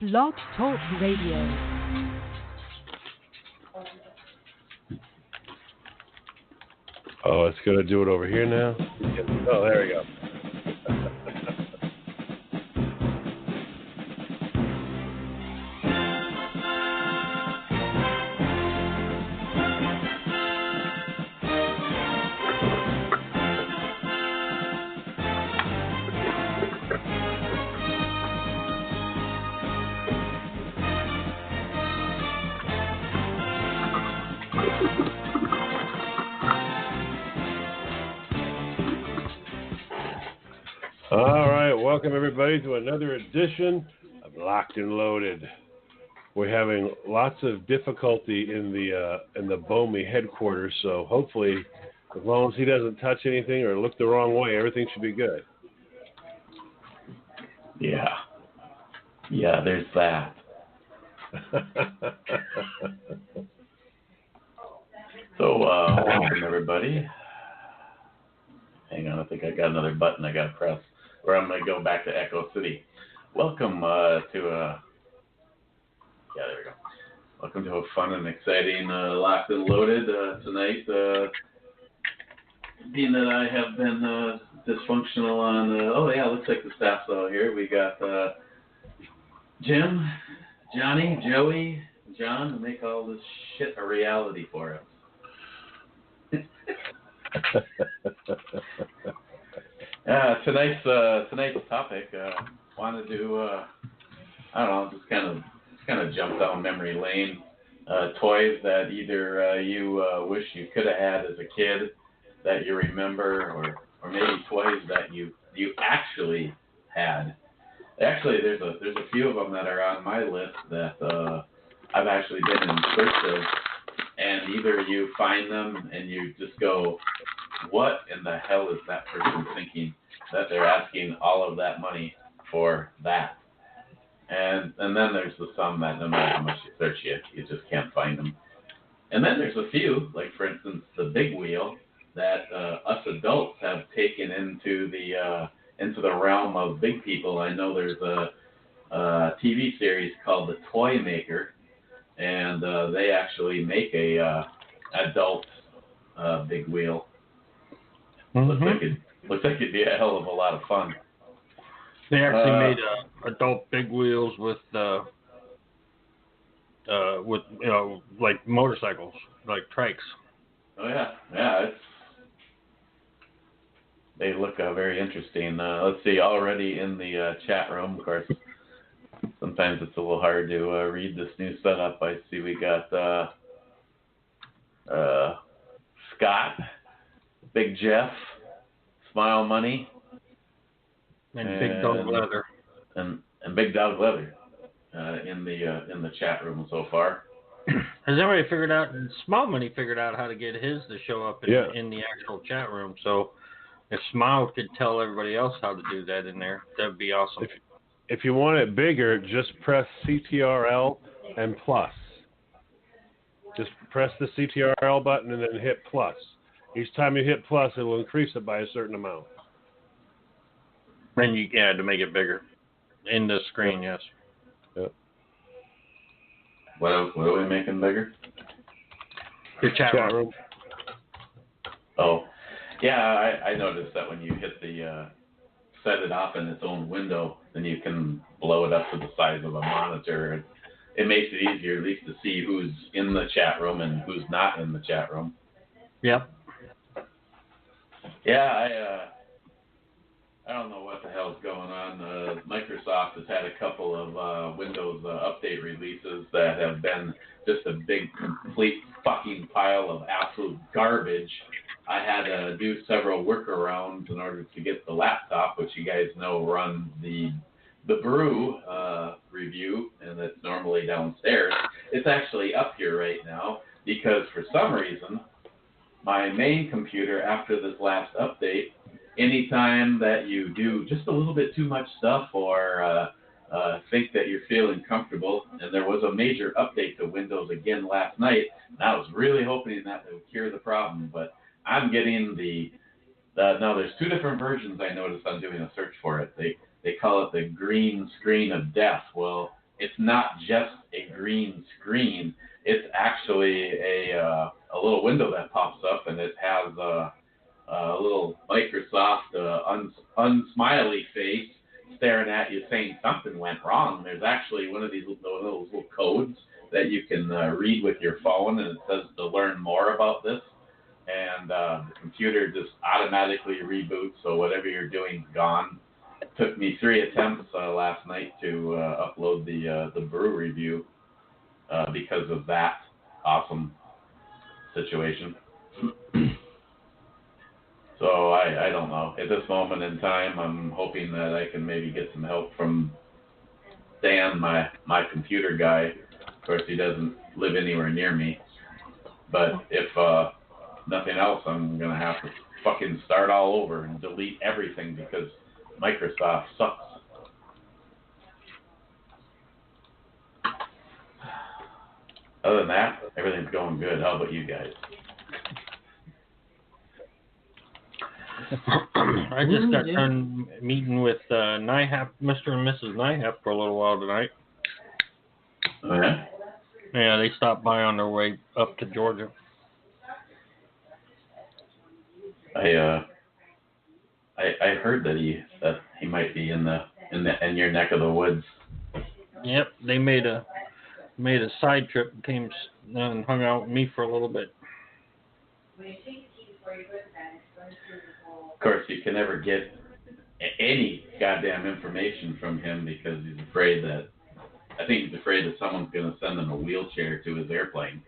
Blog Talk Radio. Oh, it's going to do it over here now? Oh, there we go. All right, welcome everybody to another edition of Locked and Loaded. We're having lots of difficulty in the Bomi headquarters, so hopefully, as long as he doesn't touch anything or look the wrong way, everything should be good. Yeah, there's that. So, welcome everybody. Hang on, I think I got another button I got to press. Or I'm going to go back to Echo City. Welcome there we go. Welcome to a fun and exciting Locked and Loaded tonight. Being that I have been dysfunctional on, looks like the staff's all here. We got Jim, Johnny, Joey, John to make all this shit a reality for us. Tonight's topic. Wanted to just kind of jump down memory lane. Toys that either you wish you could have had as a kid that you remember, or maybe toys that you actually had. Actually, there's a few of them that are on my list that I've actually been in search of, and either you find them and you just go, what in the hell is that person thinking that they're asking all of that money for that? And then there's the some that no matter how much you search, you just can't find them. And then there's a few, like for instance, the big wheel that us adults have taken into the realm of big people. I know there's a TV series called The Toy Maker, and they actually make a adult big wheel. Mm-hmm. Looks like it'd be a hell of a lot of fun. They actually made adult big wheels with like motorcycles, like trikes. Oh yeah, they look very interesting. Let's see, already in the chat room. Of course, sometimes it's a little hard to read this new setup. I see we got Scott, Big Jeff, Smile Money, and Big Dog Leather, and Big Dog Leather in the chat room so far. Has anybody figured out? Smile Money figured out how to get his to show up in the actual chat room. So if Smile could tell everybody else how to do that in there, that'd be awesome. If you want it bigger, just press CTRL and plus. Just press the CTRL button and then hit plus. Each time you hit plus, it will increase it by a certain amount. And you to make it bigger in the screen, yes. Yep. What are we making bigger? Your chat room. Oh, yeah. I noticed that when you hit the set it off in its own window, then you can blow it up to the size of a monitor. It makes it easier, at least, to see who's in the chat room and who's not in the chat room. Yep. Yeah, I don't know what the hell's going on. Microsoft has had a couple of Windows update releases that have been just a big, complete fucking pile of absolute garbage. I had to do several workarounds in order to get the laptop, which you guys know runs the Brew review, and it's normally downstairs. It's actually up here right now because for some reason, my main computer, after this last update, anytime that you do just a little bit too much stuff or think that you're feeling comfortable, and there was a major update to Windows again last night, and I was really hoping that would cure the problem, but I'm getting now there's two different versions I noticed on doing a search for it. They call it the green screen of death. Well, it's not just a green screen. It's actually a little window that pops up, and it has a little Microsoft unsmiley face staring at you saying something went wrong. There's actually one of those little codes that you can read with your phone, and it says to learn more about this. And the computer just automatically reboots, so whatever you're doing is gone. It took me 3 attempts last night to upload the brew review because of that awesome situation. So I don't know. At this moment in time, I'm hoping that I can maybe get some help from Dan, my computer guy. Of course, he doesn't live anywhere near me. But if nothing else, I'm going to have to fucking start all over and delete everything because Microsoft sucks. Other than that, everything's going good. How about you guys? I just got done meeting with Mr. and Mrs. Nyhap for a little while tonight. Oh, yeah? Yeah, they stopped by on their way up to Georgia. I heard that he might be in your neck of the woods. Yep, they made a side trip and came and hung out with me for a little bit. Of course, you can never get any goddamn information from him because he's afraid that someone's going to send him a wheelchair to his airplane.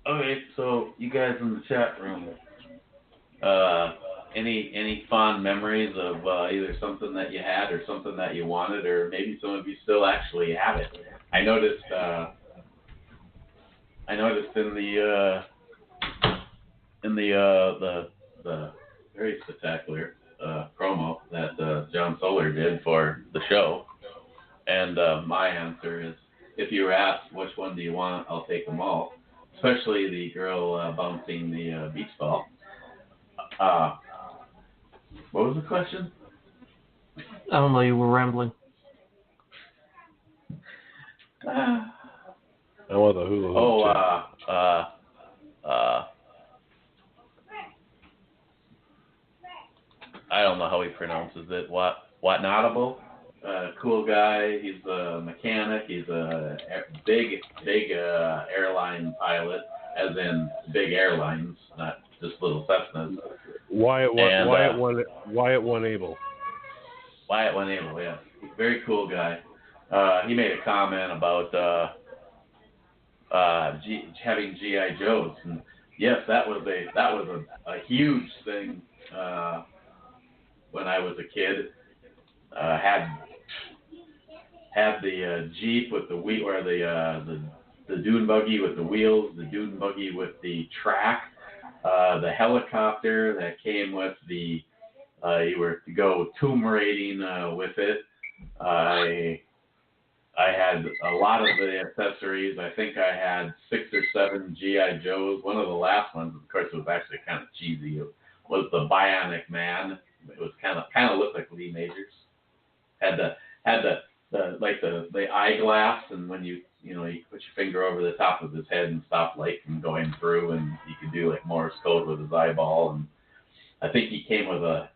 Okay, so you guys in the chat room, any fond memories of either something that you had or something that you wanted, or maybe some of you still actually have it? I noticed in the very spectacular promo that John Soler did for the show, and my answer is, if you were asked which one do you want, I'll take them all, especially the girl bouncing the beach ball. What was the question? I don't know, you were rambling. I want the hula hoop. I don't know how he pronounces it. Watnatable? Cool guy. He's a mechanic. He's a big airline pilot, as in big airlines, not just little Cessnas. Wyatt One-Able. Wyatt One-Able, yeah. Very cool guy. He made a comment about having G.I. Joes, and yes, that was a huge thing when I was a kid. Had the Jeep with the wheel, or the dune buggy with the wheels, the dune buggy with the track, the helicopter that came with the you were to go tomb raiding with it. I had a lot of the accessories. I think I had 6 or 7 G.I. Joes. One of the last ones, of course, was actually kind of cheesy. It was the Bionic Man. It was kind of looked like Lee Majors. Had the eyeglass, and when you put your finger over the top of his head and stop light from going through, and you could do like Morse code with his eyeball. And I think he came with a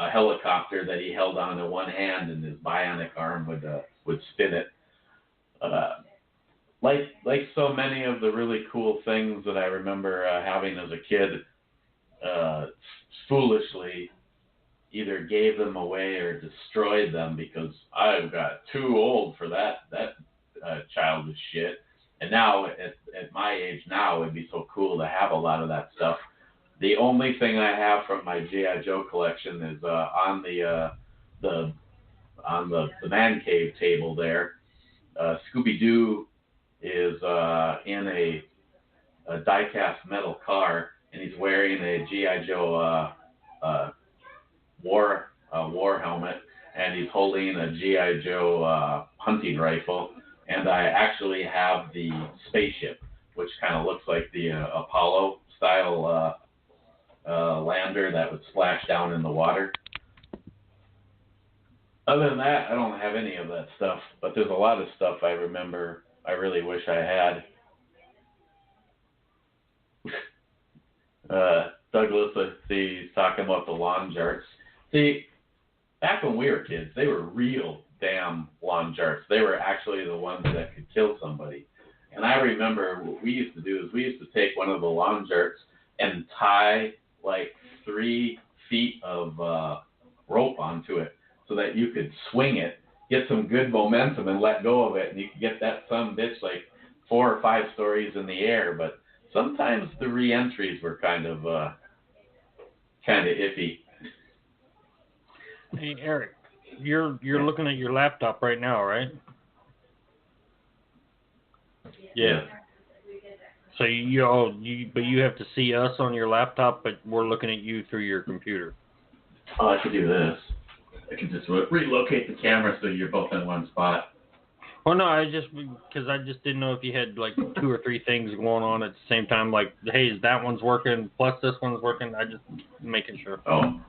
helicopter that he held on to one hand, and his bionic arm would spin it. Like so many of the really cool things that I remember having as a kid, foolishly either gave them away or destroyed them because I got too old for that childish shit. And now, at my age now, it'd be so cool to have a lot of that stuff. The only thing I have from my G.I. Joe collection is on the man cave table there. Scooby-Doo is in a die-cast metal car, and he's wearing a G.I. Joe war helmet, and he's holding a G.I. Joe hunting rifle. and I actually have the spaceship, which kind of looks like the Apollo-style lander that would splash down in the water. Other than that, I don't have any of that stuff, but there's a lot of stuff I remember I really wish I had. Douglas, he's talking about the lawn jarts. See, back when we were kids, they were real damn lawn jarts. They were actually the ones that could kill somebody. And I remember what we used to do is we used to take one of the lawn jarts and tie like 3 feet of rope onto it so that you could swing it, get some good momentum, and let go of it, and you could get that son bitch like 4 or 5 stories in the air. But sometimes the re-entries were kind of iffy. Hey, Eric, you're looking at your laptop right now, right? Yeah. So but you have to see us on your laptop, but we're looking at you through your computer. Oh, I could do this. I can just relocate the camera so you're both in one spot. Well, no, because I just didn't know if you had like 2 or 3 things going on at the same time. Like, hey, is that one's working plus this one's working? I just making sure. Oh.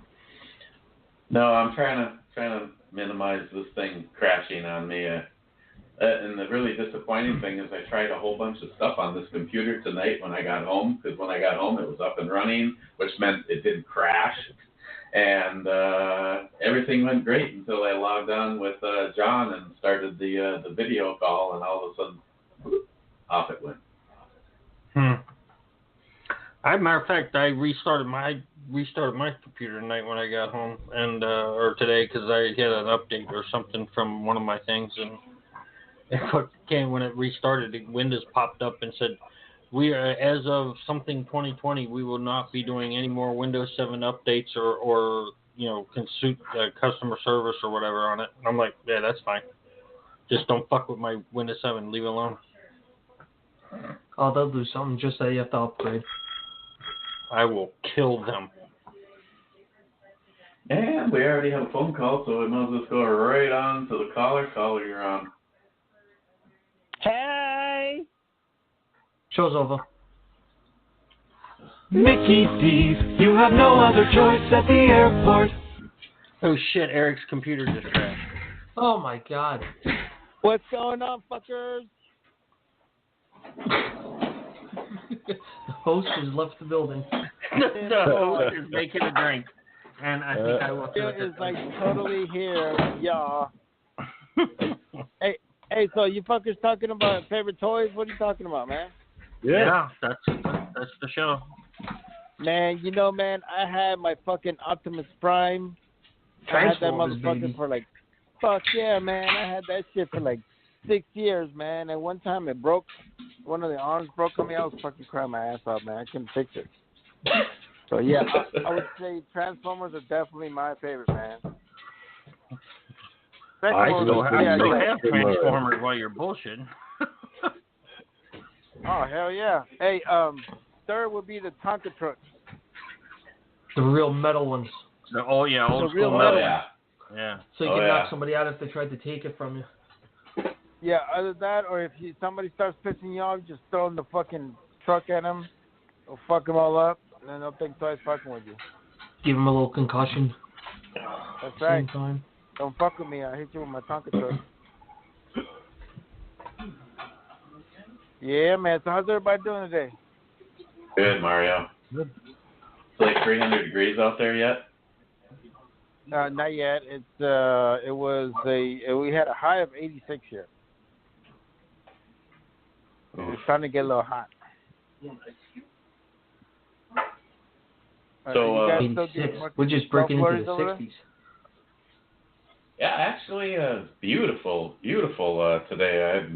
No, I'm trying to minimize this thing crashing on me. And the really disappointing thing is I tried a whole bunch of stuff on this computer tonight when I got home, because when I got home it was up and running, which meant it didn't crash. And everything went great until I logged on with John and started the video call, and all of a sudden, whoop, off it went. Matter of fact, I restarted my computer tonight when I got home, and or today, because I had an update or something from one of my things, and when it restarted, Windows popped up and said, "We are, as of something 2020, we will not be doing any more Windows 7 updates or customer service or whatever on it." And I'm like, yeah, that's fine. Just don't fuck with my Windows 7. Leave it alone. Oh, they'll do something. Just say you have to upgrade. I will kill them. And we already have a phone call, so we might as well just go right on to the caller. Caller, you're on. Hey! Show's over. Mickey D's, you have no other choice at the airport. Oh shit, Eric's computer just crashed. Oh my god. What's going on, fuckers? The host has left the building. The host is making a drink. And I think I will do it. It is like totally here, y'all. Hey, so you fuckers talking about favorite toys? What are you talking about, man? Yeah, that's the show. Man, man, I had my fucking Optimus Prime. I had that motherfucker for like, fuck yeah, man. I had that shit for like 6 years, man. And one time it broke. One of the arms broke on me. I was fucking crying my ass off, man. I couldn't fix it. So yeah, I would say Transformers are definitely my favorite, man. I still have Transformers while you're bullshitting. Oh, hell yeah. Hey, third would be the Tonka trucks. The real metal ones. Old the school metal. Yeah. So you can knock somebody out if they tried to take it from you. Yeah, either that or if somebody starts pissing you off, just throw the fucking truck at them. It'll fuck them all up, and then they'll think twice fucking with you. Give them a little concussion. That's right. Same time. Don't fuck with me. I'll hit you with my Tonka truck. Yeah, man. So how's everybody doing today? Good, Mario. Good. It's like 300 degrees out there yet? Not yet. We had a high of 86 here. It's starting to get a little hot. So, 86. We're just breaking into the 60s. Yeah, actually, beautiful today.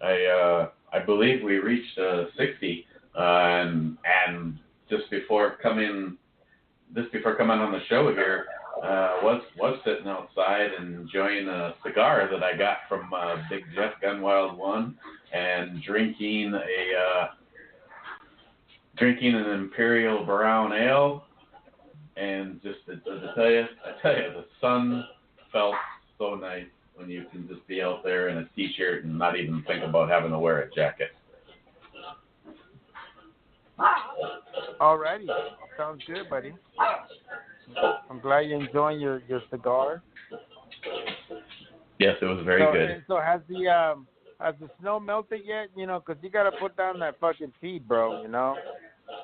I believe we reached 60, and just before coming on the show here, was sitting outside and enjoying a cigar that I got from Big Jeff Gunwild 1, and drinking an Imperial Brown Ale, and just to tell you, the sun felt so nice. when you can just be out there in a t-shirt and not even think about having to wear a jacket. Alrighty, sounds good, buddy. I'm glad you're enjoying your cigar. Yes, it was very good. So has the snow melted yet? You know, 'cause you gotta put down that fucking feed, bro. You know,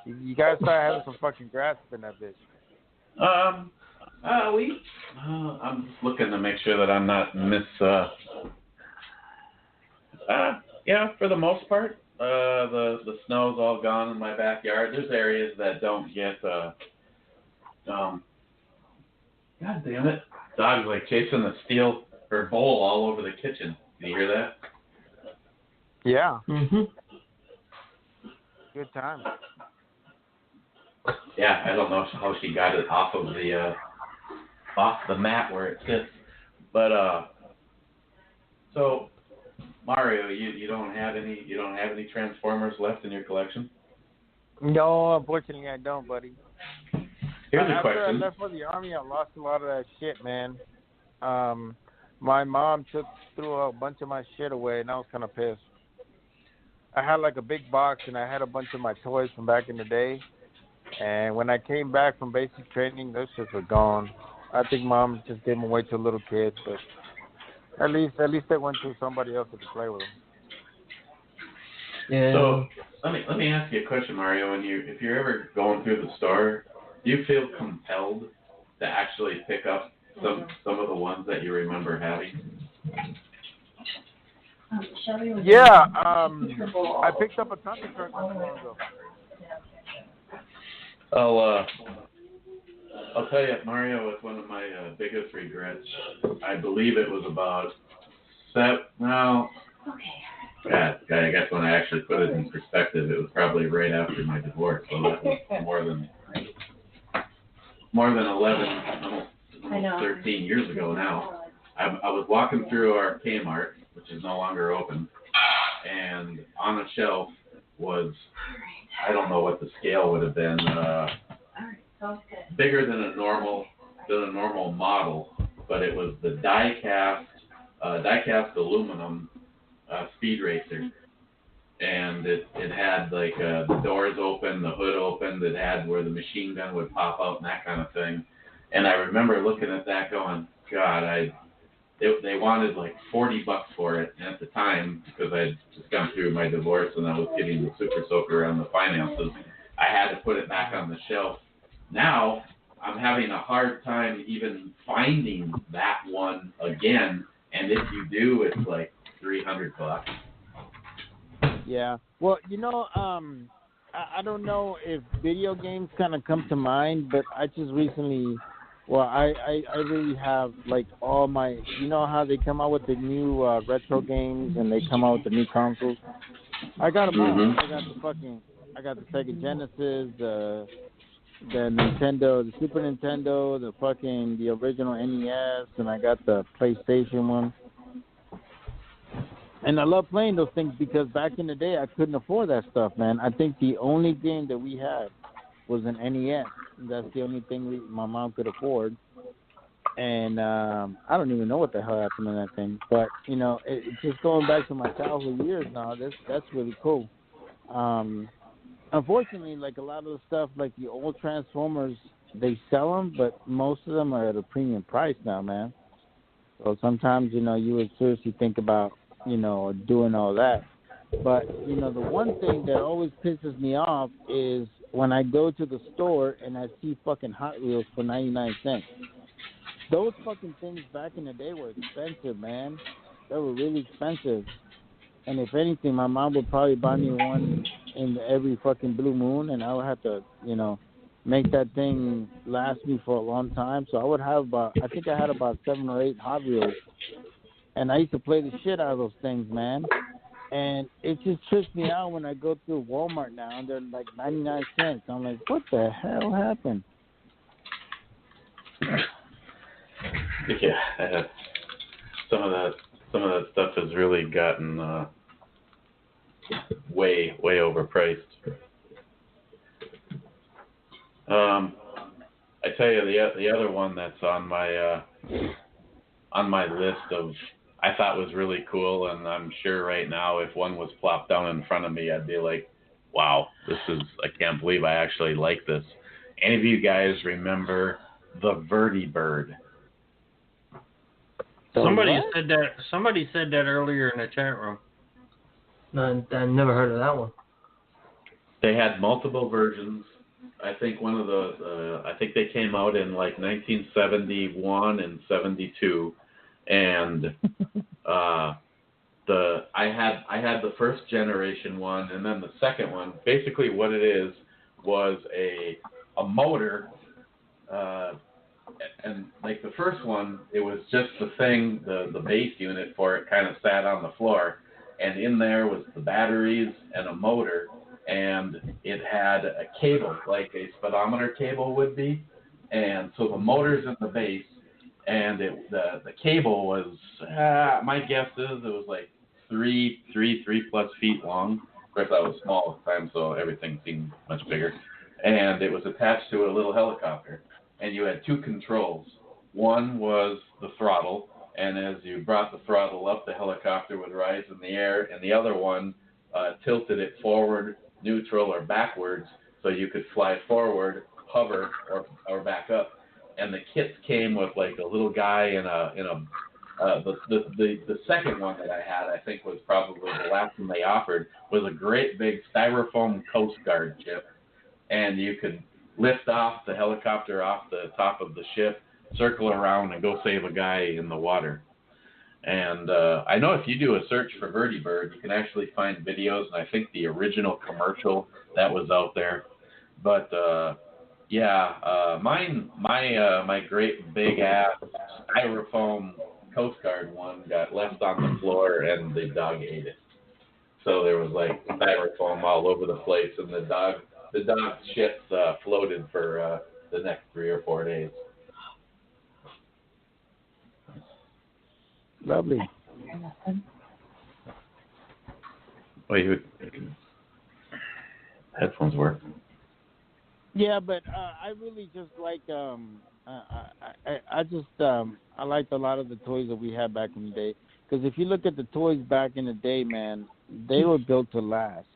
you gotta start having some fucking grass up in that bitch. I'm just looking to make sure that I'm not yeah, for the most part, the snow's all gone in my backyard. There's areas that don't get, God damn it, dog's like chasing the steel or bowl all over the kitchen. Can you hear that? Yeah. Mhm. Good time. Yeah, I don't know how she got it off of the mat where it sits, but so Mario, you don't have any Transformers left in your collection? No, unfortunately I don't, buddy. Here's a After question. I left for the Army, I lost a lot of that shit, man. My mom threw a bunch of my shit away, and I was kind of pissed. I had like a big box, and I had a bunch of my toys from back in the day. And when I came back from basic training, those shits were gone. I think Mom just gave them away to little kids, but at least they went to somebody else to play with them. Yeah. So let me ask you a question, Mario. If you're ever going through the store, do you feel compelled to actually pick up some of the ones that you remember having? Yeah, I picked up a Tonka truck not too long ago. I'll tell you, Mario, it's one of my biggest regrets. I believe it was about I guess when I actually put it in perspective, it was probably right after my divorce. So that was more than 11, almost 13 years ago now. I was walking through our Kmart, which is no longer open, and on a shelf was, I don't know what the scale would have been, bigger than a normal model, but it was the die-cast aluminum speed racer, and it had like the doors open, the hood opened, it had where the machine gun would pop out and that kind of thing. And I remember looking at that going, God, they wanted like $40 for it, and at the time, because I'd just gone through my divorce and I was getting the super soaker on the finances, I had to put it back on the shelf. Now I'm having a hard time even finding that one again, and if you do, it's like $300. Yeah. Well, you know, I don't know if video games kind of come to mind, but I just recently, I really have like all my, you know how they come out with the new retro games and they come out with the new consoles. I got them all. Mm-hmm. I got the Sega Genesis, the Nintendo, the Super Nintendo, the original NES, and I got the PlayStation one. And I love playing those things because back in the day I couldn't afford that stuff, man. I think the only game that we had was an NES. That's the only thing my mom could afford. And I don't even know what the hell happened to that thing. But, you know, it's just going back to my childhood years now, that's really cool. Unfortunately, like a lot of the stuff, like the old Transformers, they sell them, but most of them are at a premium price now, man. So sometimes, you know, you would seriously think about, you know, doing all that. But, you know, the one thing that always pisses me off is when I go to the store and I see fucking Hot Wheels for 99 cents. Those fucking things back in the day were expensive, man. They were really expensive. And if anything, my mom would probably buy me one in every fucking blue moon, and I would have to, you know, make that thing last me for a long time. So I would have I think I had about 7 or 8 Hot Wheels. And I used to play the shit out of those things, man. And it just trips me out when I go through Walmart now, and they're like 99 cents. I'm like, what the hell happened? Yeah, some of that stuff has really gotten way overpriced. I tell you, the other one that's on my list I thought was really cool, and I'm sure right now if one was plopped down in front of me, I'd be like, wow, I can't believe I actually like this. Any of you guys remember the Vertibird? Somebody said that earlier in the chat room. No, I never heard of that one. They had multiple versions. I think one of the I think they came out in like 1971 and 72, and I had the first generation one, and then the second one. Basically, what it is was a motor, and like the first one, it was just the thing, the base unit for it kind of sat on the floor, and in there was the batteries and a motor. And it had a cable, like a speedometer cable would be. And so the motor's in the base, and the cable was, my guess is it was like 3+ feet long. Of course, I was small at the time, so everything seemed much bigger. And it was attached to a little helicopter. And you had two controls. One was the throttle, and as you brought the throttle up, the helicopter would rise in the air, and the other one tilted it forward, neutral, or backwards, so you could fly forward, hover, or back up. And the kits came with like a little guy the second one that I had, I think, was probably the last one they offered, was a great big styrofoam Coast Guard chip, and you could lift off the helicopter off the top of the ship, circle around, and go save a guy in the water. And I know if you do a search for Vertibird, you can actually find videos, and I think the original commercial that was out there. But my great big ass styrofoam Coast Guard one got left on the floor, and the dog ate it. So there was like styrofoam all over the place, and the dog shit floated for the next 3 or 4 days. Lovely. Wait, headphones work? Yeah, but I really just like I liked a lot of the toys that we had back in the day. Because if you look at the toys back in the day, man, they were built to last.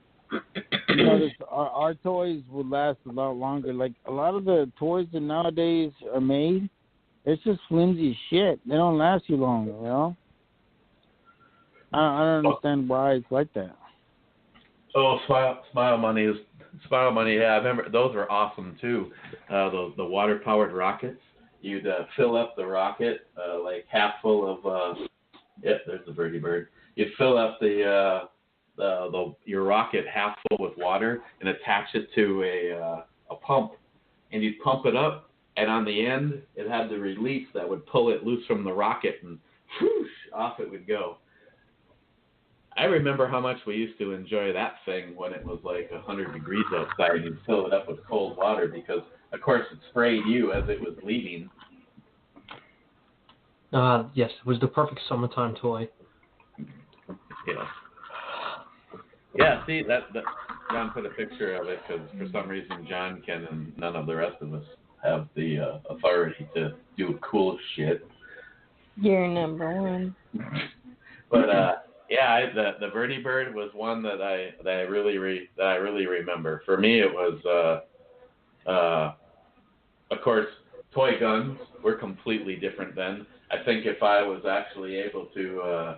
You know, our toys would last a lot longer. Like a lot of the toys that nowadays are made, it's just flimsy shit. They don't last you long, you know? I don't understand why it's like that. Oh, Smile Money. Yeah, I remember those were awesome too. The water powered rockets. You'd fill up the rocket like half full of. There's the Vertibird. You'd fill up your rocket half full with water and attach it to a pump, and you'd pump it up, and on the end it had the release that would pull it loose from the rocket, and whoosh, off it would go. I remember how much we used to enjoy that thing when it was like 100 degrees outside, and you'd fill it up with cold water because, of course, it sprayed you as it was leaving. Yes, it was the perfect summertime toy. Yeah. Yeah, see, that John put a picture of it because for some reason John can and none of the rest of us have the authority to do cool shit. You're number one. But yeah, the Vertibird was one that I really remember. For me, it was of course toy guns were completely different then. I think if I was actually able to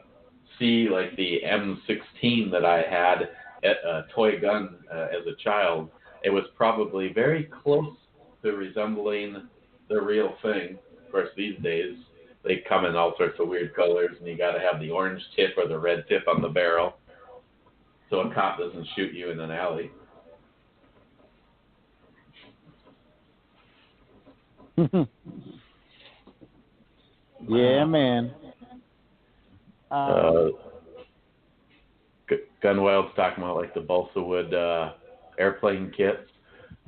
see like the M16 that I had at a toy gun as a child, it was probably very close to resembling the real thing. Of course, these days they come in all sorts of weird colors, and you got to have the orange tip or the red tip on the barrel so a cop doesn't shoot you in an alley. Yeah, man. Gunwild's talking about like the balsa wood airplane kits.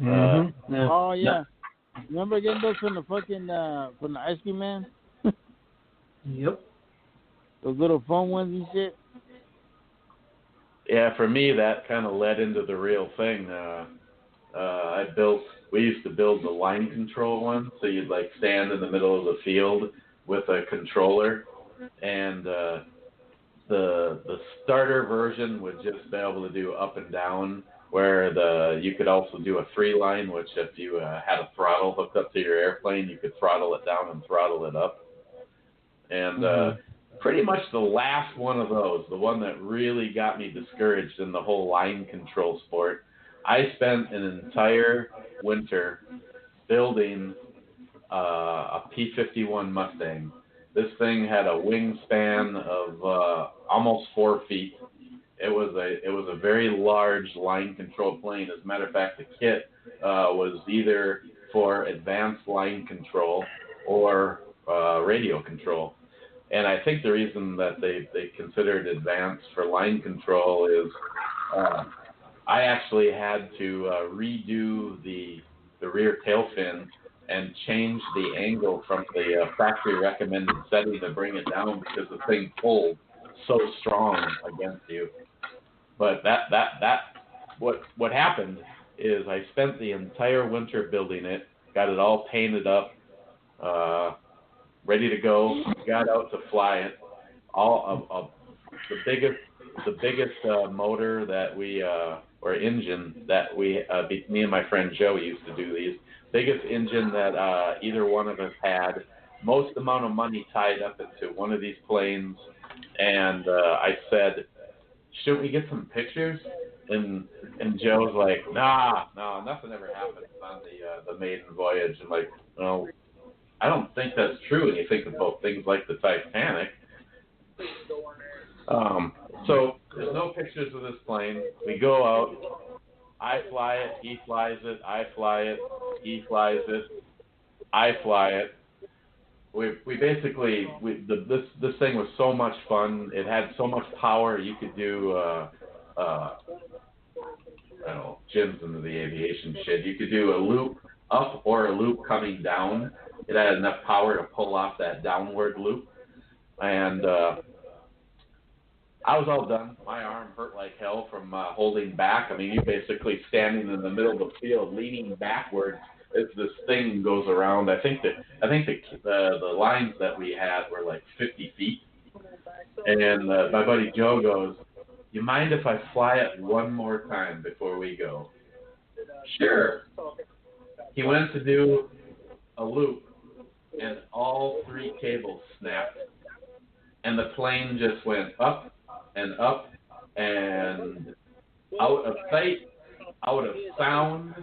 Yeah. Oh yeah. Remember getting those from the fucking from the ice cream man? Yep. Those little foam ones and shit. Yeah, for me that kind of led into the real thing. We used to build the line control one, so you'd like stand in the middle of the field with a controller, and the starter version would just be able to do up and down, where you could also do a 3-line, which if you had a throttle hooked up to your airplane, you could throttle it down and throttle it up. And pretty much the last one of those, the one that really got me discouraged in the whole line control sport, I spent an entire winter building a P-51 Mustang. This thing had a wingspan of almost 4 feet. It was a very large line control plane. As a matter of fact, the kit was either for advanced line control or radio control. And I think the reason that they considered advanced for line control is I actually had to redo the rear tail fin and change the angle from the factory recommended setting to bring it down because the thing pulled so strong against you. But what happened is I spent the entire winter building it, got it all painted up, ready to go, got out to fly it. The biggest motor that we or engine that we me and my friend Joe used to do these. Biggest engine that either one of us had. Most amount of money tied up into one of these planes, and I said, "Shouldn't we get some pictures?" And Joe's like, "Nah, nothing ever happens on the maiden voyage." I'm like, "No, I don't think that's true." When you think about things like the Titanic. So there's no pictures of this plane. We go out. I fly it. He flies it. I fly it. He flies it. I fly it. We basically this thing was so much fun. It had so much power. You could do I don't know, Jim's into the aviation shit. You could do a loop up or a loop coming down. It had enough power to pull off that downward loop. And I was all done. My arm hurt like hell from holding back. I mean, you're basically standing in the middle of the field, leaning backwards as this thing goes around. I think the lines that we had were like 50 feet. And my buddy Joe goes, "You mind if I fly it one more time before we go?" Sure. He went to do a loop, and all 3 cables snapped. And the plane just went up and up and out of sight, out of sound.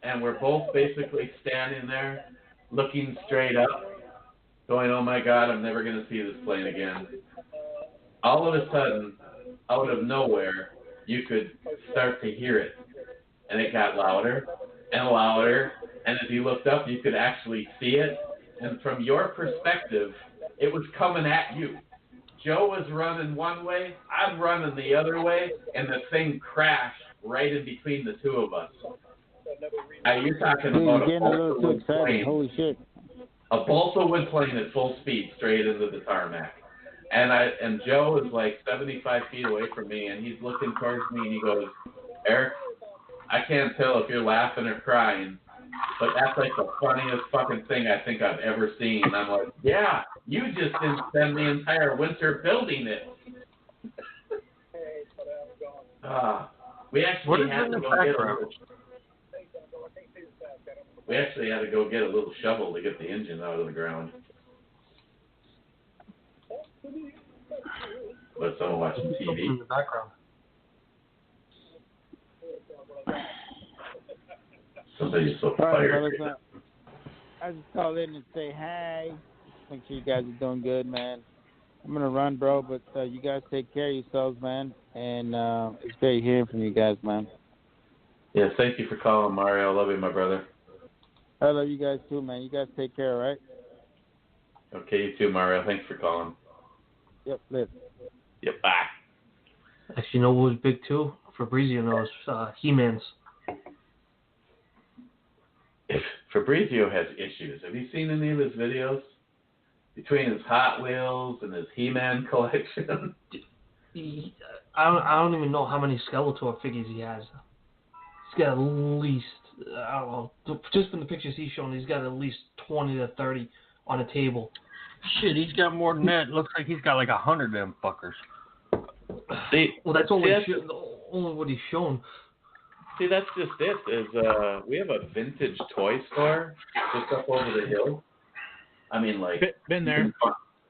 And we're both basically standing there looking straight up, going, "Oh my God, I'm never going to see this plane again." All of a sudden, out of nowhere, you could start to hear it. And it got louder and louder. And as you looked up, you could actually see it. And from your perspective, it was coming at you. Joe was running one way, I'm running the other way, and the thing crashed right in between the two of us. You're talking about a balsa wood plane. Holy shit. A balsa wood plane at full speed straight into the tarmac. And Joe is like 75 feet away from me, and he's looking towards me, and he goes, "Eric, I can't tell if you're laughing or crying, but that's like the funniest fucking thing I think I've ever seen." And I'm like, "Yeah, you just didn't spend the entire winter building it." We actually had to go get a little shovel to get the engine out of the ground. But someone watching TV. In the background. Somebody's so All right, fired. brothers, I just called in and say hi. Make sure you guys are doing good, man. I'm going to run, bro, but you guys take care of yourselves, man. And it's great hearing from you guys, man. Yeah, thank you for calling, Mario. I love you, my brother. I love you guys too, man. You guys take care, all right? Okay, you too, Mario. Thanks for calling. Yep, live. Yep, bye. Actually, you know what was big too? Fabrizio knows. He-Man's. Fabrizio has issues. Have you seen any of his videos? Between his Hot Wheels and his He-Man collection? I don't even know how many Skeletor figures he has. He's got at least, I don't know, just from the pictures he's shown, he's got at least 20 to 30 on a table. Shit, he's got more than that. Looks like he's got like 100 of them fuckers. See, well, that's only only what he's shown. See, that's just it. Is we have a vintage toy store just up over the hill. I mean, like been there.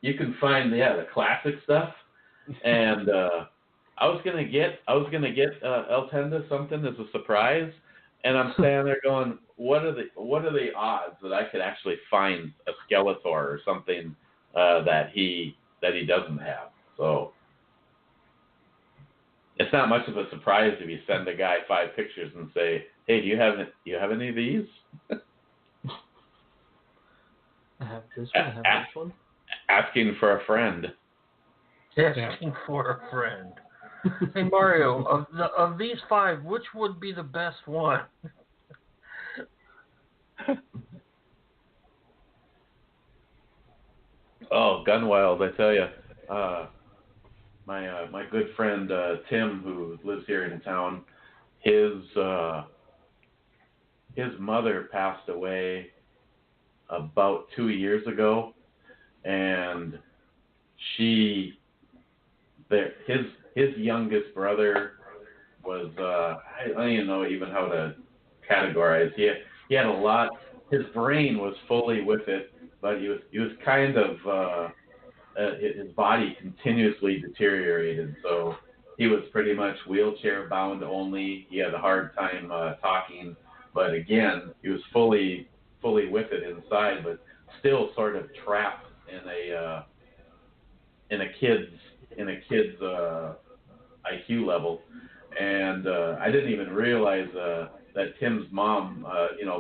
You can find the classic stuff, and I was gonna get El Tenda something as a surprise, and I'm standing there going, what are the odds that I could actually find a Skeletor or something that he doesn't have? So it's not much of a surprise if you send a guy 5 pictures and say, hey, do you have any of these? I have this one. I have this one. Asking for a friend. Asking for a friend. Hey Mario, of these 5, which would be the best one? Oh, Gunwild, I tell you. My good friend Tim, who lives here in town, his mother passed away about 2 years ago, and his youngest brother was I don't even know how to categorize. He had a lot. His brain was fully with it, but he was kind of his body continuously deteriorated. So he was pretty much wheelchair bound only. He had a hard time talking, but again, he was fully with it inside, but still sort of trapped in a kid's IQ level. And I didn't even realize that Tim's mom,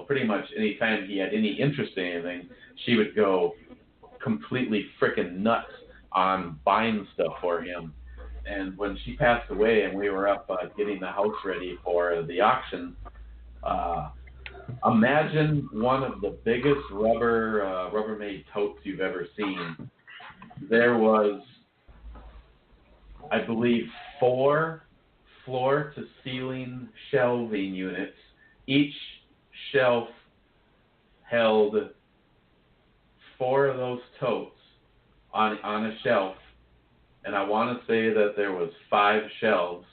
pretty much anytime he had any interest in anything, she would go completely freaking nuts on buying stuff for him. And when she passed away and we were up getting the house ready for the auction, imagine one of the biggest Rubbermaid totes you've ever seen. There was, I believe, 4 floor-to-ceiling shelving units. Each shelf held 4 of those totes on a shelf, and I want to say that there was 5 shelves,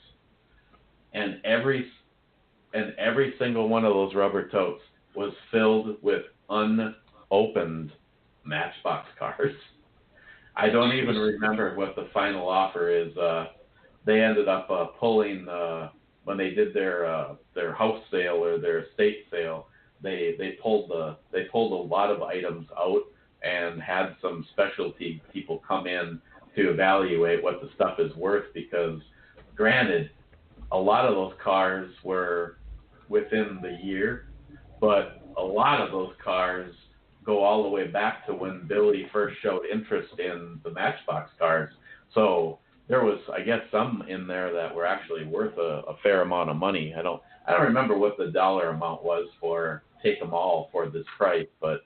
and every single one of those rubber totes was filled with unopened Matchbox cars. I don't even remember what the final offer is. They ended up pulling when they did their house sale or their estate sale. They pulled a lot of items out and had some specialty people come in to evaluate what the stuff is worth, because granted, a lot of those cars were within the year, but a lot of those cars go all the way back to when Billy first showed interest in the Matchbox cars. So there was, I guess, some in there that were actually worth a fair amount of money. I don't remember what the dollar amount was for take them all for this price, but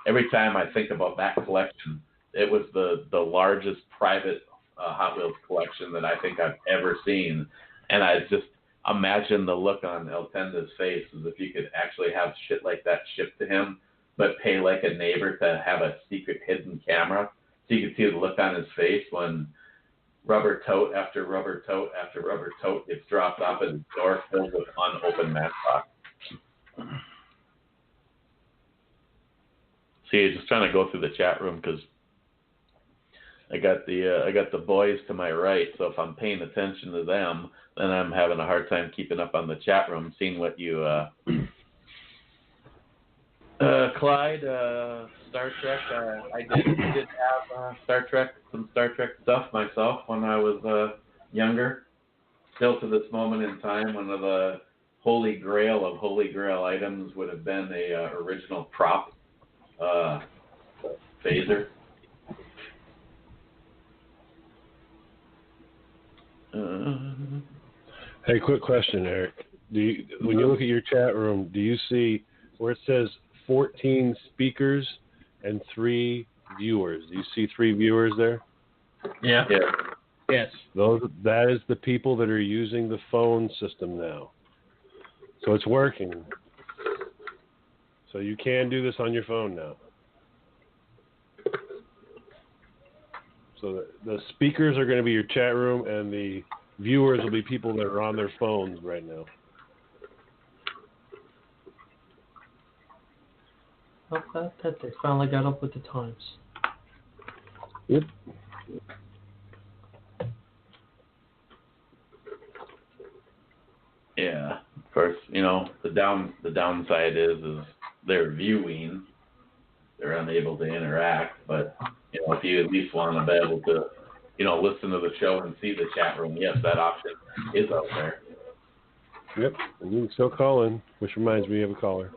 every time I think about that collection, it was the largest private Hot Wheels collection that I think I've ever seen. And I just imagine the look on El Tenda's face as if you could actually have shit like that shipped to him, but pay like a neighbor to have a secret hidden camera so you could see the look on his face when rubber tote after rubber tote after rubber tote gets dropped off at his door filled with unopened Matchbox. See, just trying to go through the chat room because I got the boys to my right, so if I'm paying attention to them, then I'm having a hard time keeping up on the chat room, seeing what you Clyde, Star Trek. I did have some Star Trek stuff myself when I was younger. Still to this moment in time, one of the holy grail of holy grail items would have been a original prop phaser. Hey, quick question, Eric. When you look at your chat room, do you see where it says 14 speakers and 3 viewers? Do you see 3 viewers there? Yeah. Yes. That is the people that are using the phone system now. So it's working. So you can do this on your phone now. So the speakers are going to be your chat room, and the viewers will be people that are on their phones right now. I'm glad that they finally got up with the times. Yep. Yeah, of course. The downside is they're viewing. They're unable to interact, but if you at least want to be able to, listen to the show and see the chat room, yes, that option is out there. Yep, and you can still call in, which reminds me of a caller.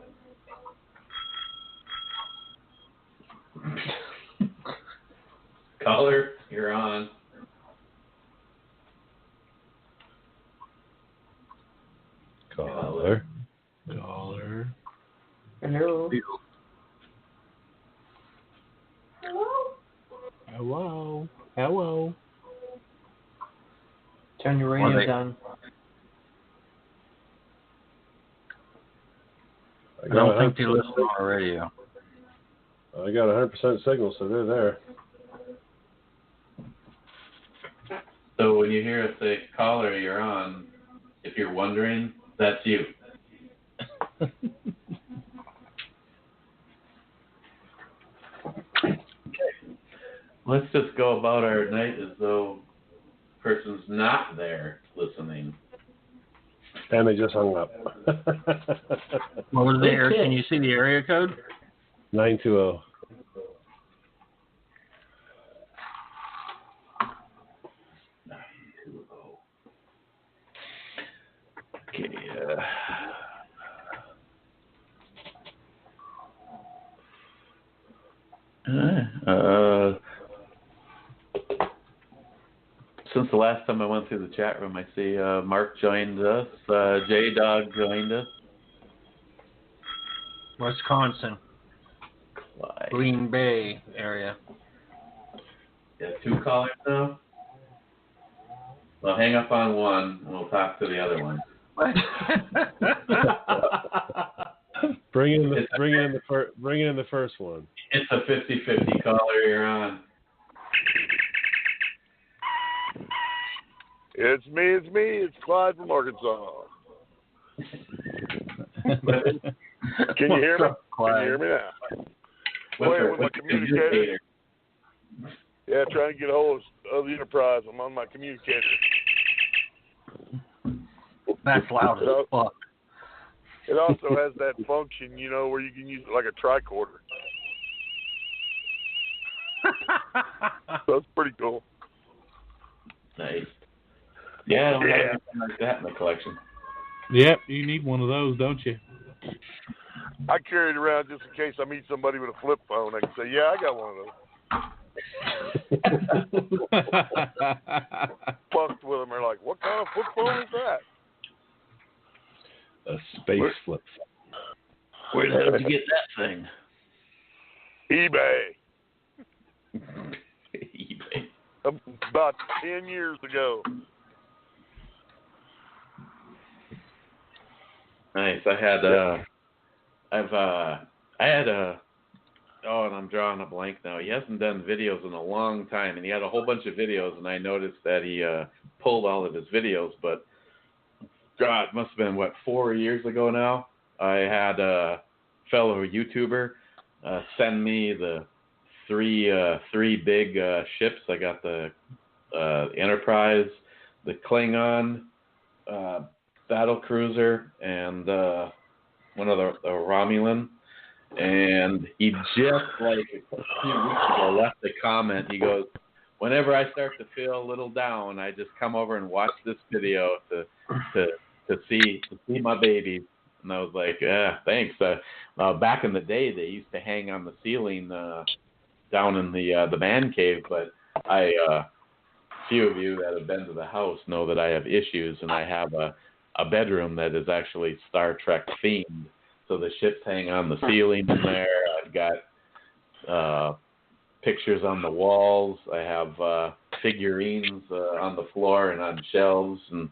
Caller, you're on. Caller. Hello. Hello. Turn your radio down. I don't think they listen on the radio. I got 100% signal, so they're there. So when you hear us say caller, you're on, if you're wondering, that's you. Let's just go about our night as though the person's not there listening. And they just hung up. What was the area? Can you see the area code? 920. Okay. Since the last time I went through the chat room, I see Mark joined us. J-Dog joined us. Wisconsin. Clyde. Green Bay area. Yeah, 2 callers now. Well, hang up on one, and we'll talk to the other one. Bring in the first one. It's a 50-50 caller. You're on. It's me. It's Clyde from Arkansas. Can you hear me? Can you hear me now? Playing with my communicator. Yeah, trying to get a hold of the Enterprise. I'm on my communicator. That's loud as fuck. It also has that function, where you can use it like a tricorder. So it's pretty cool. Nice. Yeah, I don't have anything like that in the collection. Yep, you need one of those, don't you? I carry it around just in case I meet somebody with a flip phone. I can say, yeah, I got one of those. Fucked with them. They're like, what kind of flip phone is that? A space flip phone. Where the hell did you get that thing? eBay. eBay. About 10 years ago. Nice. And I'm drawing a blank now. He hasn't done videos in a long time, and he had a whole bunch of videos, and I noticed that he pulled all of his videos, but God, it must have been, 4 years ago now? I had a fellow YouTuber send me the three big ships. I got the Enterprise, the Klingon, battle cruiser, and one of the Romulan. And he just a few weeks ago left a comment. He goes, "Whenever I start to feel a little down, I just come over and watch this video to see my babies." And I was like, "Yeah, thanks." Back in the day, they used to hang on the ceiling down in the man cave, but few of you that have been to the house know that I have issues, and I have a bedroom that is actually Star Trek themed. So the ships hang on the ceiling in there. I've got pictures on the walls. I have figurines on the floor and on shelves, and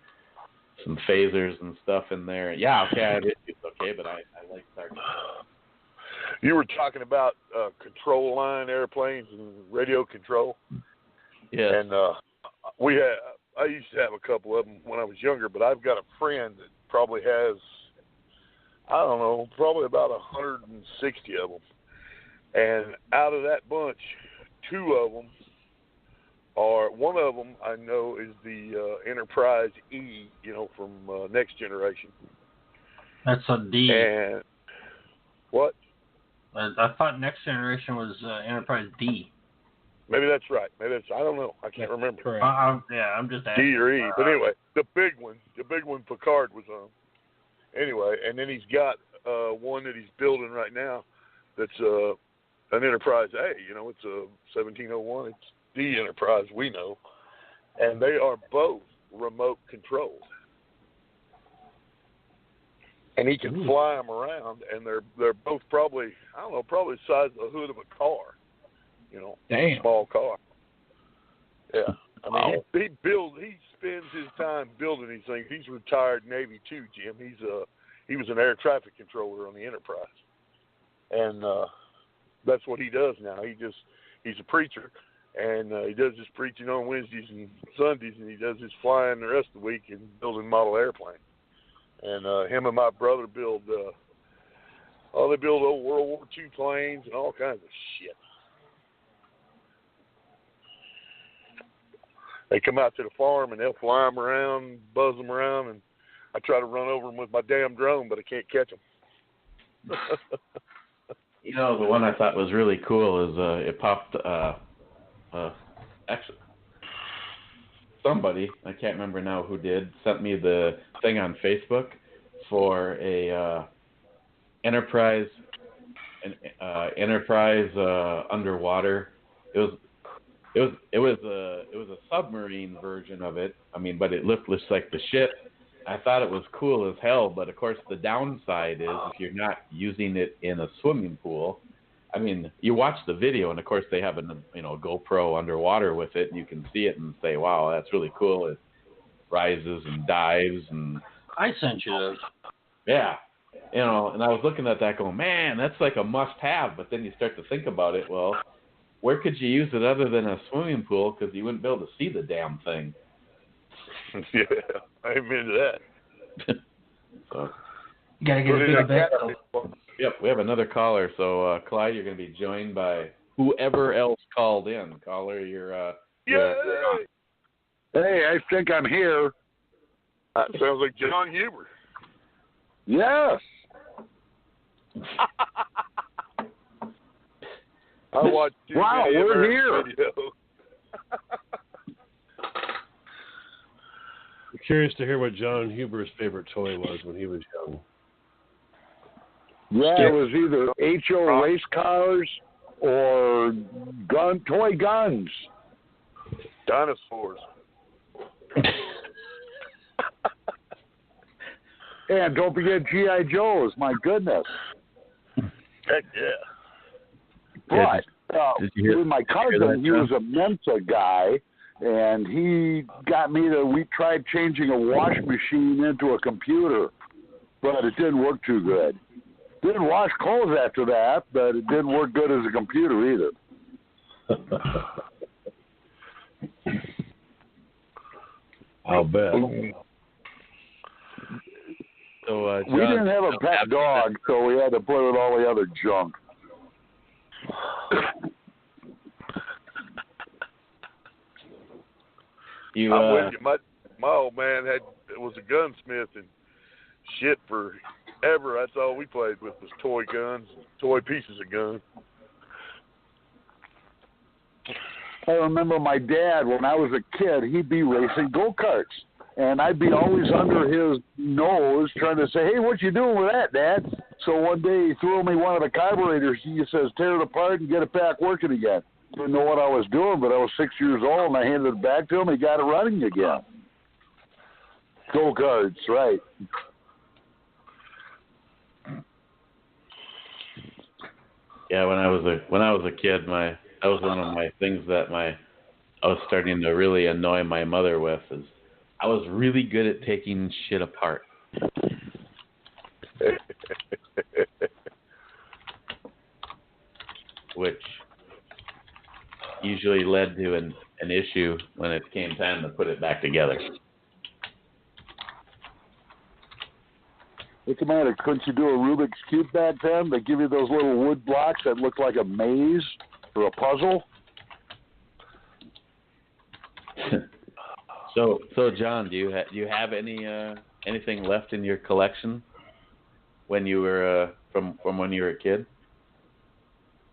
some phasers and stuff in there. Yeah, okay, I have issues, okay, but I like Star Trek. You were talking about control line airplanes and radio control. Yeah. And I used to have a couple of them when I was younger, but I've got a friend that probably has, I don't know, probably about 160 of them. And out of that bunch, two of them are, one of them I know is the Enterprise E, from Next Generation. That's a D. And what? I thought Next Generation was Enterprise D. Maybe that's right. I don't know. I can't remember. I'm just asking. D or E. But anyway, the big one Picard was on. Anyway, and then he's got one that he's building right now that's an Enterprise A. It's a 1701. It's the Enterprise we know. And they are both remote controlled. And he can fly them around, and they're both probably the size of the hood of a car. Damn. Small car. Yeah. I mean, he spends his time building these things. He's retired Navy too, Jim. He was an air traffic controller on the Enterprise. And that's what he does now. He's a preacher, and he does his preaching on Wednesdays and Sundays, and he does his flying the rest of the week and building model airplanes. And him and my brother build old World War II planes and all kinds of shit. They come out to the farm and they'll fly them around, buzz them around, and I try to run over them with my damn drone, but I can't catch them. The one I thought was really cool is it popped. Actually, somebody, I can't remember now who did, sent me the thing on Facebook for a Enterprise underwater. It was a submarine version of it. I mean, but it looked just like the ship. I thought it was cool as hell, but of course the downside is if you're not using it in a swimming pool. I mean, you watch the video, and of course they have a GoPro underwater with it, and you can see it and say, "Wow, that's really cool." It rises and dives, and I sent you those. Yeah, and I was looking at that, going, "Man, that's like a must-have." But then you start to think about it. Well, where could you use it other than a swimming pool? Because you wouldn't be able to see the damn thing. Yeah, I'm into that. So, you gotta get a bigger bed, though. Yep, we have another caller. So, Clyde, you're going to be joined by whoever else called in. Caller, you're Hey, I think I'm here. That sounds like John Huber. Yes. I watched you. Wow, we're here. Video. I'm curious to hear what John Huber's favorite toy was when he was young. Yeah, it was either HO race cars or toy guns. Dinosaurs. And don't forget G.I. Joes. My goodness. Heck yeah. But with my cousin, he was a Mensa guy, and he got me we tried changing a wash machine into a computer, but it didn't work too good. Didn't wash clothes after that, but it didn't work good as a computer either. I'll bet. So, we didn't have a pet dog, so we had to play with all the other junk. I'm with you. My old man was a gunsmith and shit forever. That's all we played with was toy guns, toy pieces of guns. I remember my dad, when I was a kid, he'd be racing go-karts. And I'd be always under his nose trying to say, "Hey, what you doing with that, Dad?" So one day he threw me one of the carburetors. He says, "Tear it apart and get it back working again." Didn't know what I was doing, but I was 6 years old, and I handed it back to him. He got it running again. Go-karts, right. Yeah, when I was a kid, that was one of my things that I was starting to really annoy my mother with, is I was really good at taking shit apart. Which usually led to an an issue when it came time to put it back together. What's the matter? Couldn't you do a Rubik's Cube back then? They give you those little wood blocks that look like a maze or a puzzle. So John, do you have anything left in your collection when you were from when you were a kid?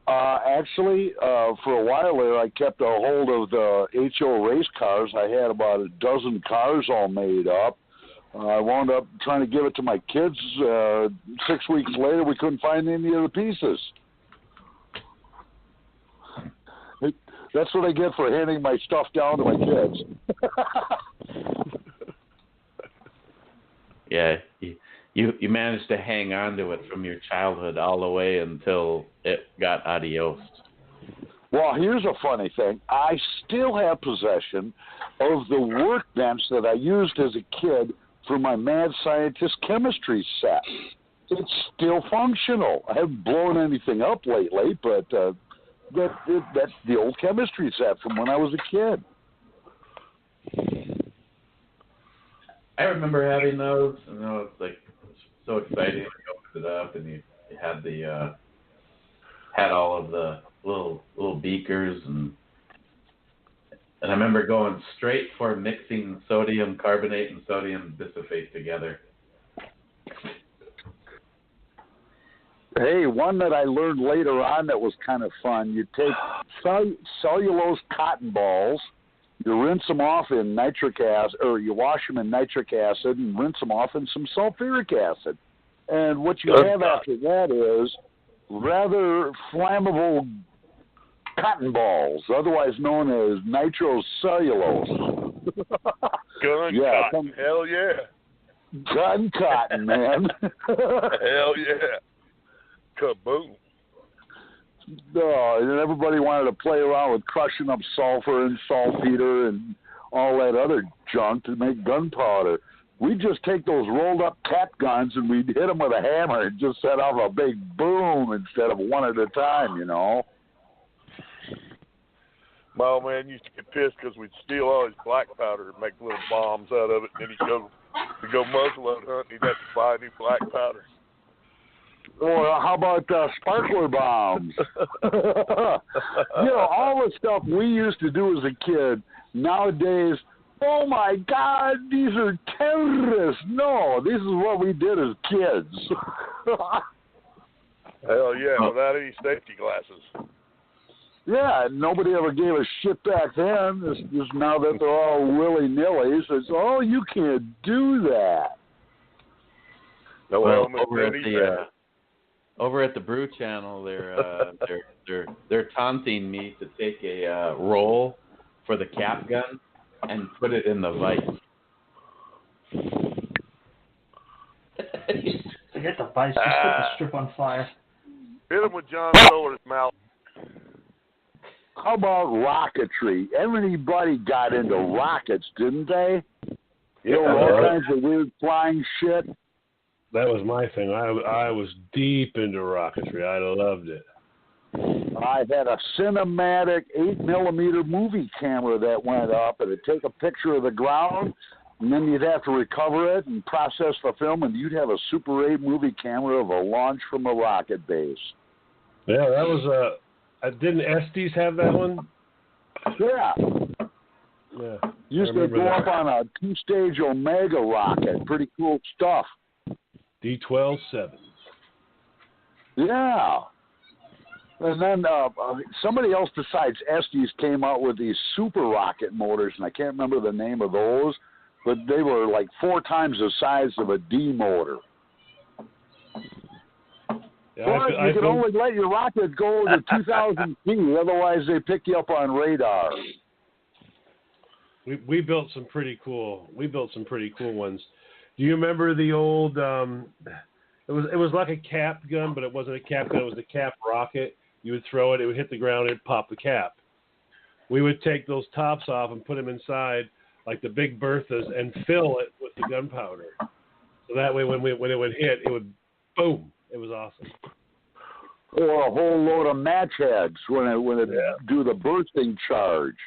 Actually, for a while there, I kept a hold of the HO race cars. I had about a dozen cars all made up. I wound up trying to give it to my kids. 6 weeks later, we couldn't find any of the pieces. That's what I get for handing my stuff down to my kids. Yeah, you managed to hang on to it from your childhood all the way until it got adios. Well, here's a funny thing. I still have possession of the workbench that I used as a kid for my Mad Scientist chemistry set. It's still functional. I haven't blown anything up lately, but that's the old chemistry set from when I was a kid. I remember having those, and it's like so exciting. You opened it up, and you had had all of the little beakers, and I remember going straight for mixing sodium carbonate and sodium bisulfate together. Hey, one that I learned later on that was kind of fun. You take cellulose cotton balls, you rinse them off in nitric acid, or you wash them in nitric acid and rinse them off in some sulfuric acid. And what you have after that is rather flammable cotton balls, otherwise known as nitrocellulose. Gun cotton, hell yeah. Gun cotton, man. Hell yeah. Kaboom. And everybody wanted to play around with crushing up sulfur and saltpeter and all that other junk to make gunpowder. We'd just take those rolled up cap guns and we'd hit them with a hammer and just set off a big boom instead of one at a time, you know. My old man used to get pissed because we'd steal all his black powder and make little bombs out of it. And then he'd go muzzleload hunt and he'd have to buy new black powder. Or how about sparkler bombs? All the stuff we used to do as a kid, nowadays, oh my God, these are terrorists. No, this is what we did as kids. Hell yeah, without any safety glasses. Yeah, nobody ever gave a shit back then. It's just now that they're all willy-nilly, it's, oh, you can't do that. Well, over at the Brew Channel, they're taunting me to take a roll for the cap gun and put it in the vice. Forget the vice. Just put the strip on fire. Hit him with John Solar's mouth. How about rocketry? Everybody got into rockets, didn't they? Yeah, all kinds of weird flying shit. That was my thing. I was deep into rocketry. I loved it. I had a cinematic 8mm movie camera that went up, and it'd take a picture of the ground, and then you'd have to recover it and process the film, and you'd have a Super 8 movie camera of a launch from a rocket base. Yeah, that was didn't Estes have that one? Yeah. Yeah. Used to go up on a 2-stage Omega rocket. Pretty cool stuff. D-12-7. Yeah. And then somebody else besides Estes came out with these super rocket motors, and I can't remember the name of those, but they were like 4 times the size of a D motor. Yeah, but you can only let your rocket go to 2,000 feet, otherwise they pick you up on radar. We built some pretty cool. Ones. Do you remember the old? It was like a cap gun, but it wasn't a cap gun. It was a cap rocket. You would throw it. It would hit the ground. It'd pop the cap. We would take those tops off and put them inside like the big Berthas and fill it with the gunpowder. So that way, when it would hit, it would boom. It was awesome. Or a whole load of match heads when it do the bursting charge.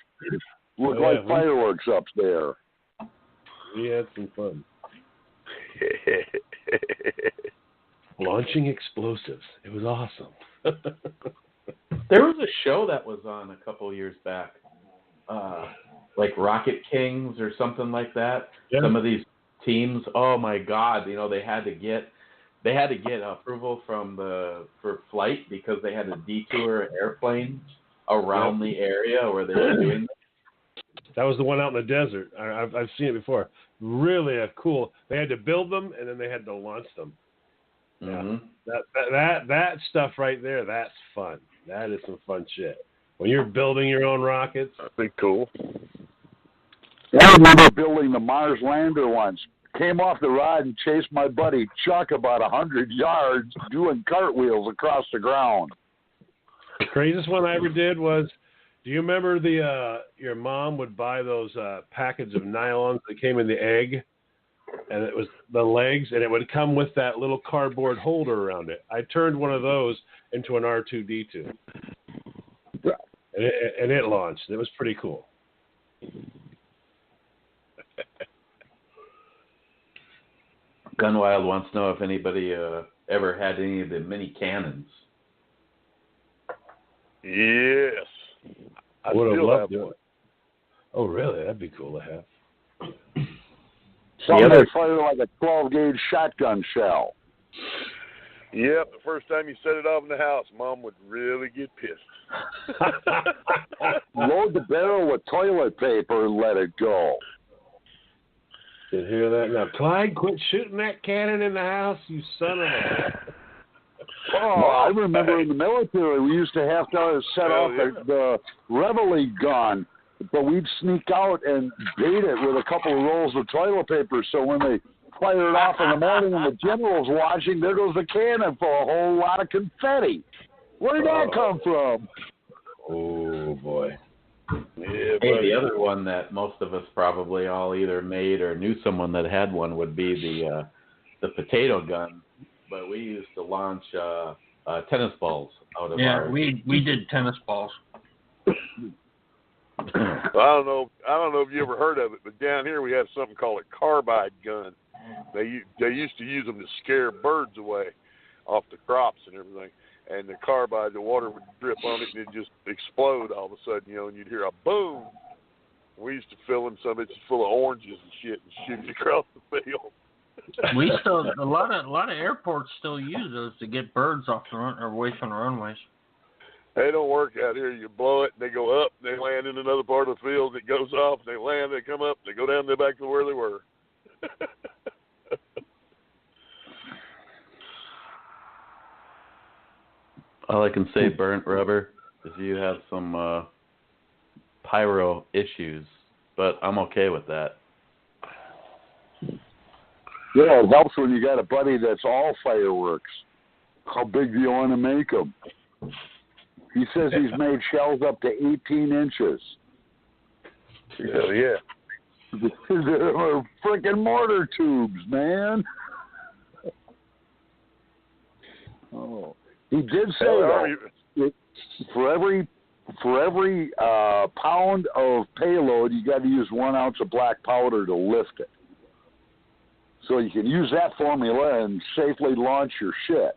Looked like fireworks up there. We had some fun. Launching explosives. It was awesome. There was a show that was on a couple years back, like Rocket Kings or something like that. Yeah. Some of these teams, oh my God, they had to get approval for flight because they had to detour airplanes around the area where they were doing that. That was the one out in the desert. I've seen it before. Really cool. They had to build them and then they had to launch them. Mm-hmm. Yeah, that stuff right there, that's fun. That is some fun shit. When you're building your own rockets. That'd be cool. I remember building the Mars lander once. Came off the rod and chased my buddy Chuck about 100 yards doing cartwheels across the ground. The craziest one I ever did was, do you remember your mom would buy those packets of nylons that came in the egg? And it was the legs, and it would come with that little cardboard holder around it. I turned one of those into an R2-D2. And it launched. It was pretty cool. Gunwild wants to know if anybody ever had any of the mini cannons. Yes. I would have loved one. Oh, really? That'd be cool to have. Something that fired like a 12-gauge shotgun shell. Yep, the first time you set it off in the house, Mom would really get pissed. Load the barrel with toilet paper and let it go. Did you hear that? Now, Clyde, quit shooting that cannon in the house, you son of a... Oh, I remember in the military, we used to have to set off the Reveille gun, but we'd sneak out and bait it with a couple of rolls of toilet paper, so when they fired it off in the morning and the general's watching, there goes the cannon for a whole lot of confetti. Where did that come from? Oh, boy. Yeah, hey, the other one that most of us probably all either made or knew someone that had one would be the potato gun. But we used to launch tennis balls out of our... Yeah, we did tennis balls. I don't know if you ever heard of it, but down here we have something called a carbide gun. They used to use them to scare birds away off the crops and everything. And the carbide, the water would drip on it and it'd just explode all of a sudden, and you'd hear a boom. We used to fill them some of it's full of oranges and shit and shoot it across the field. We still a lot of airports still use those to get birds off the run or away from the runways. They don't work out here. You blow it, they go up, they land in another part of the field. It goes off, they land, they come up, they go down, they're back to where they were. All I can say, burnt rubber, is you have some pyro issues, but I'm okay with that. Yeah, it helps when you got a buddy that's all fireworks. How big do you want to make them? He says he's made shells up to 18 inches. Hell yeah. They're freaking mortar tubes, man. Oh, he did say that for every pound of payload, you got to use 1 ounce of black powder to lift it. So you can use that formula and safely launch your shit.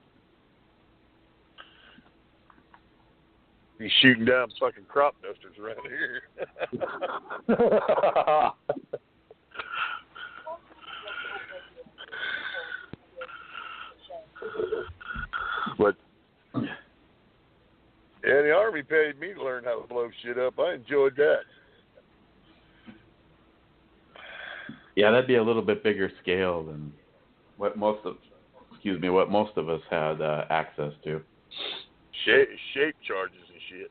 He's shooting down fucking crop dusters around here. But yeah, the Army paid me to learn how to blow shit up. I enjoyed that. Yeah, that'd be a little bit bigger scale than what most of us had access to. Shape charges and shit.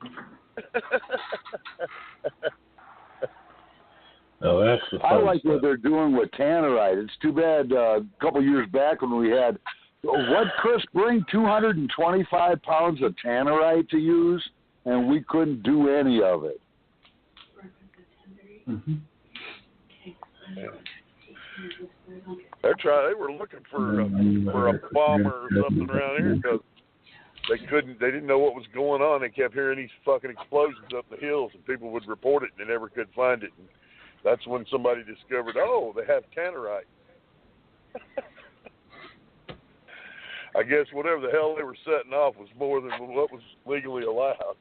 Oh, that's the fun I like stuff. what they're doing with tannerite. It's too bad a couple years back when we had, what, Chris, bring 225 pounds of tannerite to use, and we couldn't do any of it. Mm-hmm. They were looking for a bomber or something around here because They didn't know what was going on. They kept hearing these fucking explosions up the hills, and people would report it, and they never could find it. And that's when somebody discovered, oh, they have tannerite. I guess whatever the hell they were setting off was more than what was legally allowed.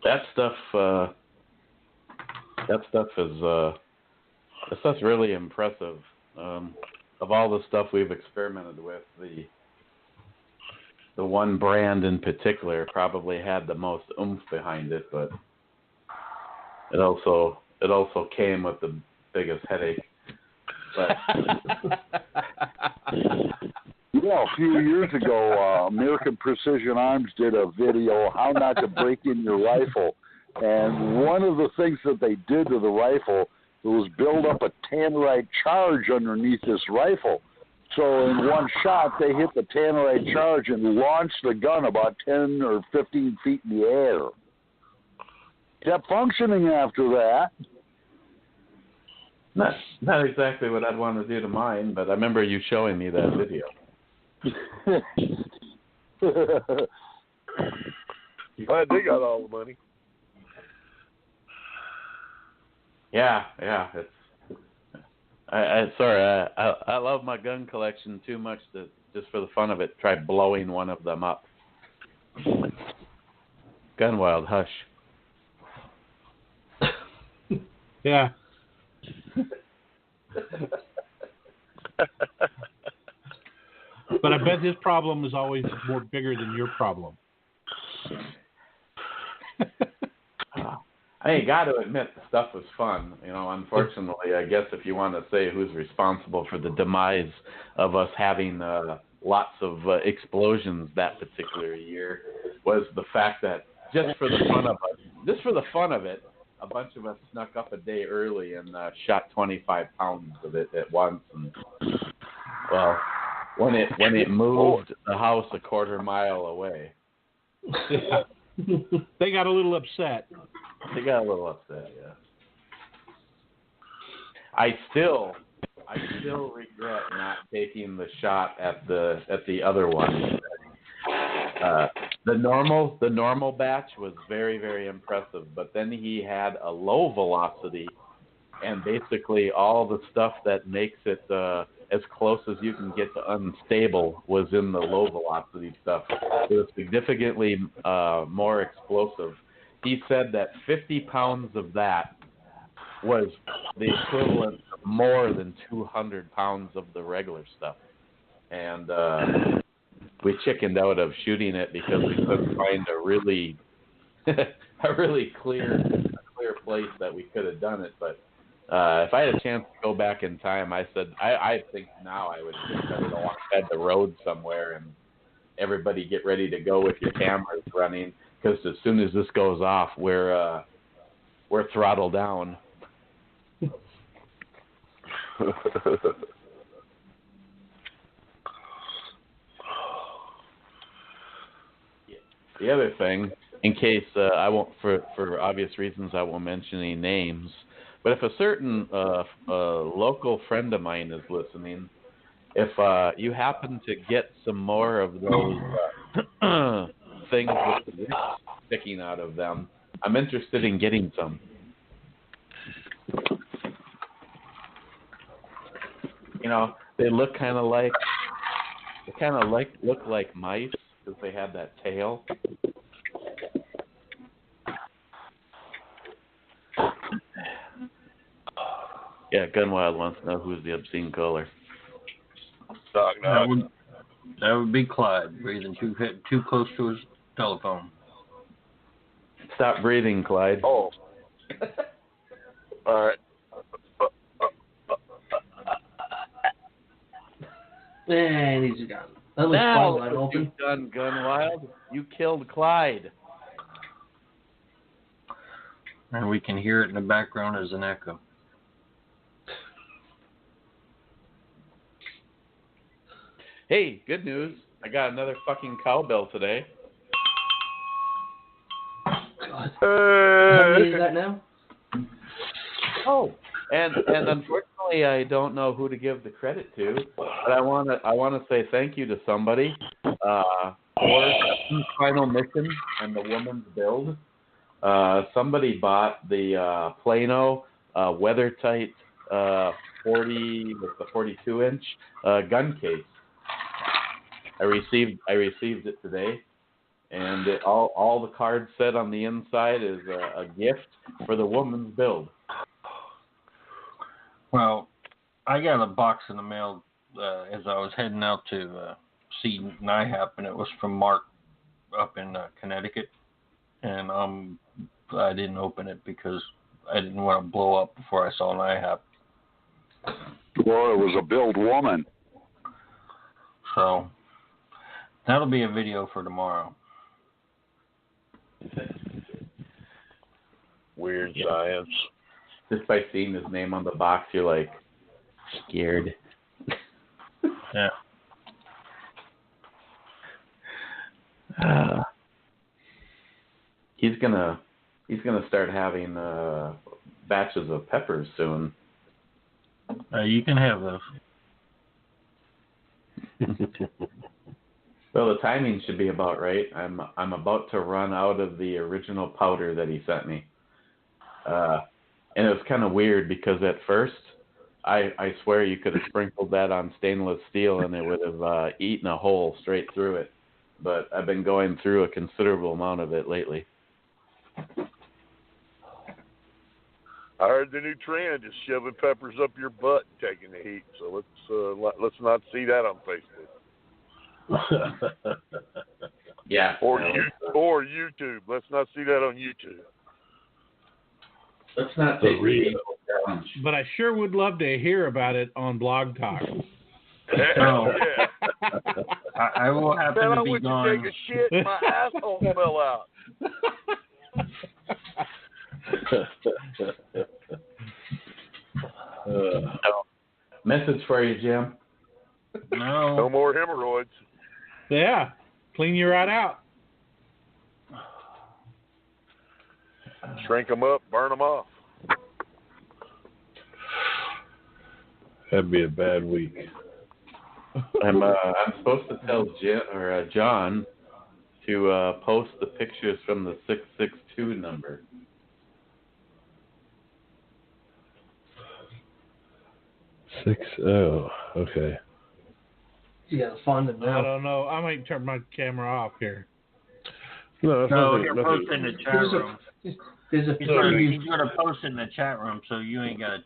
That stuff's really impressive. Of all the stuff we've experimented with, the one brand in particular probably had the most oomph behind it, but it also came with the biggest headache. But a few years ago, American Precision Arms did a video, How Not to Break In Your Rifle. And one of the things that they did to the rifle was build up a tannerite charge underneath this rifle. So in one shot, they hit the tannerite charge and launched the gun about 10 or 15 feet in the air. Kept functioning after that. Not exactly what I'd want to do to mine, but I remember you showing me that video. Glad they got all the money. Yeah. I love my gun collection too much to just for the fun of it try blowing one of them up. Gun Wild, hush. Yeah. But I bet his problem is always more bigger than your problem. I got to admit the stuff was fun. Unfortunately, I guess if you want to say who's responsible for the demise of us having lots of explosions that particular year was the fact that just for the fun of it, a bunch of us snuck up a day early and shot 25 pounds of it at once. And well, when it moved the house a quarter mile away, yeah. They got a little upset. Yeah. I still regret not taking the shot at the other one. The normal batch was very, very impressive, but then he had a low velocity, and basically all the stuff that makes it as close as you can get to unstable was in the low velocity stuff. It was significantly more explosive. He said that 50 pounds of that was the equivalent of more than 200 pounds of the regular stuff. And we chickened out of shooting it because we couldn't find a really clear place that we could have done it. But if I had a chance to go back in time, I think now I would just cut it alongside the road somewhere and everybody get ready to go with your cameras running, because as soon as this goes off, we're throttled down. The other thing, in case I won't, for obvious reasons, I won't mention any names, but if a certain local friend of mine is listening, if you happen to get some more of those things with the wicks sticking out of them, I'm interested in getting some. They look kind of like look like mice because they have that tail. Yeah, Gunwild wants to know who's the obscene caller. That would be Clyde, breathing too close to his telephone. Stop breathing, Clyde. Oh. All right. And he's gone. That was now wide open. You've done, Gunwild. You killed Clyde. And we can hear it in the background as an echo. Hey, good news. I got another fucking cowbell today. How many is that now? Oh, and unfortunately Unfortunately, I don't know who to give the credit to, but I want to say thank you to somebody for Final Mission and the woman's build. Somebody bought the Plano weather-tight 42-inch gun case. I received it today, and all the cards said on the inside is a gift for the woman's build. Well, I got a box in the mail as I was heading out to see NIHAP, and it was from Mark up in Connecticut, and I didn't open it because I didn't want to blow up before I saw NIHAP. Well, it was a build woman. So that'll be a video for tomorrow. Weird science. Just by seeing his name on the box, you're like scared. Yeah. He's gonna start having batches of peppers soon. You can have those. Well, the timing should be about right. I'm about to run out of the original powder that he sent me, and it was kind of weird because at first, I swear you could have sprinkled that on stainless steel and it would have eaten a hole straight through it. But I've been going through a considerable amount of it lately. I heard the new trend is shoving peppers up your butt and taking the heat. So let's not see that on Facebook. Yeah. Or YouTube. Let's not see that on YouTube. Let's not take the challenge. But I sure would love to hear about it on Blog Talk. Hell yeah. I will happen Man, to be I went gone. to take a shit and my asshole fell out. Message for you, Jim. No more hemorrhoids. Yeah. Clean you right out. Shrink them up, burn them off. That'd be a bad week. I'm supposed to tell John to post the pictures from the 662 number. Okay. You gotta find it now. I don't know. I might turn my camera off here. No, you're posting in the chat room. There's a He's gonna post in the chat room, so you ain't got a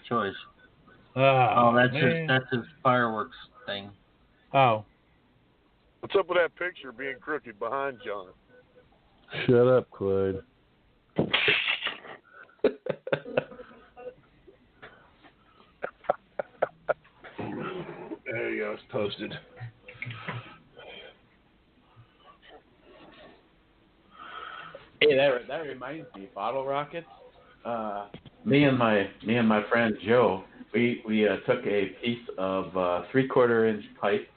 choice. That's his fireworks thing. Oh. What's up with that picture being crooked behind John? Shut up, Clyde. There you go. It's posted. Hey, that reminds me, bottle rockets. Me and my friend Joe, we took a piece of 3/4 inch pipe,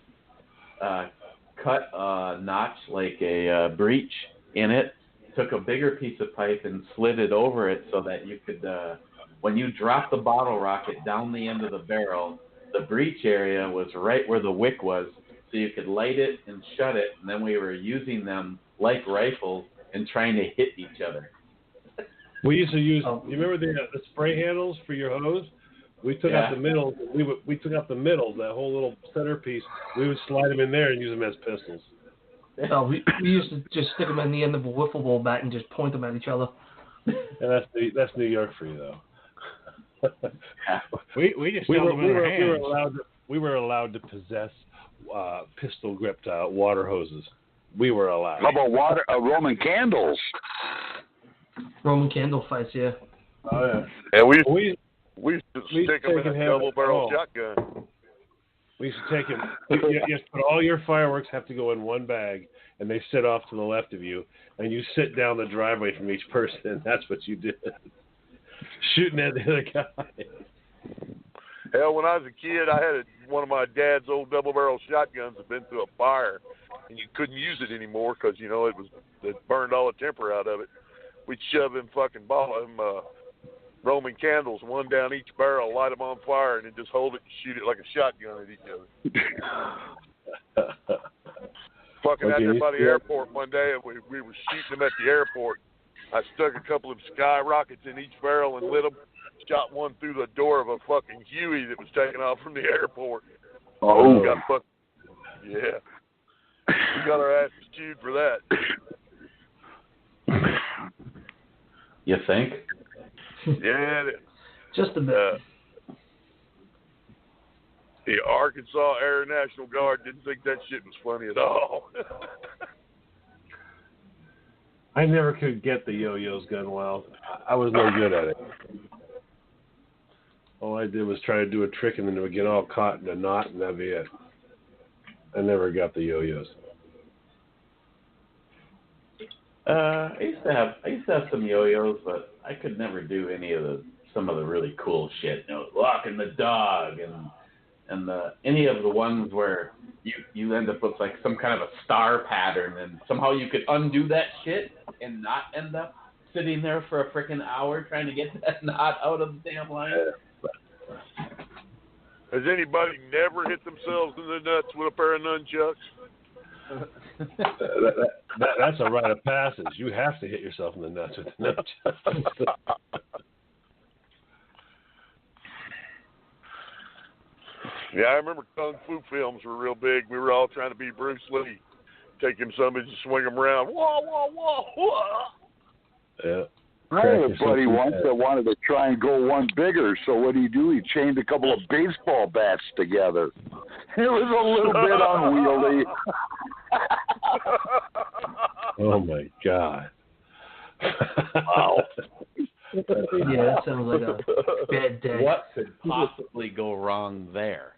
cut a notch like a breech in it, took a bigger piece of pipe and slid it over it so that you could, when you drop the bottle rocket down the end of the barrel, the breech area was right where the wick was, so you could light it and shut it, and then we were using them like rifles and trying to hit each other. We used to use. You remember the spray handles for your hose? We took out the middle. We took out the middle, that whole little centerpiece. We would slide them in there and use them as pistols. No, we used to just stick them in the end of a wiffle ball bat and just point them at each other. And that's New York for you, though. We just held them in our hands. We were allowed to possess pistol gripped water hoses. We were allowed. How about Roman candles? Roman candle fights, yeah. Oh yeah. And we used to we stick them in a double barrel shotgun. We used to take them. You put all your fireworks have to go in one bag, and they sit off to the left of you, and you sit down the driveway from each person, and that's what you did. Shooting at the other guy. Hell, when I was a kid, I had one of my dad's old double barrel shotguns had been through a fire, and you couldn't use it anymore because it burned all the temper out of it. We'd shove them Roman candles, one down each barrel, light them on fire, and then just hold it and shoot it like a shotgun at each other. Fucking out there by the airport one day, and we were shooting them at the airport. I stuck a couple of sky rockets in each barrel and lit them. Shot one through the door of a fucking Huey that was taking off from the airport. Oh. We got yeah. We got our asses chewed for that. You think? Yeah. Just a bit. The Arkansas Air National Guard didn't think that shit was funny at all. I never could get the yo-yos gun wild. I was no good at it. All I did was try to do a trick, and then it would get all caught in a knot, and that'd be it. I never got the yo-yos. I used to have some yo-yos, but I could never do some of the really cool shit. You know, walking the dog and any of the ones where you end up with like some kind of a star pattern, and somehow you could undo that shit and not end up sitting there for a freaking hour trying to get that knot out of the damn line. Has anybody never hit themselves in the nuts with a pair of nunchucks? That's a rite of passage. You have to hit yourself in the nuts with the nunchucks. Yeah, I remember Kung Fu films were real big. We were all trying to be Bruce Lee. Take him somebody to swing him around. Whoa, whoa, whoa, whoa. Yeah. I had a buddy once that wanted to try and go one bigger, so what did he do? He chained a couple of baseball bats together. It was a little bit unwieldy. Oh, my God. Wow. Yeah, that sounds like a bad day. What could possibly go wrong there?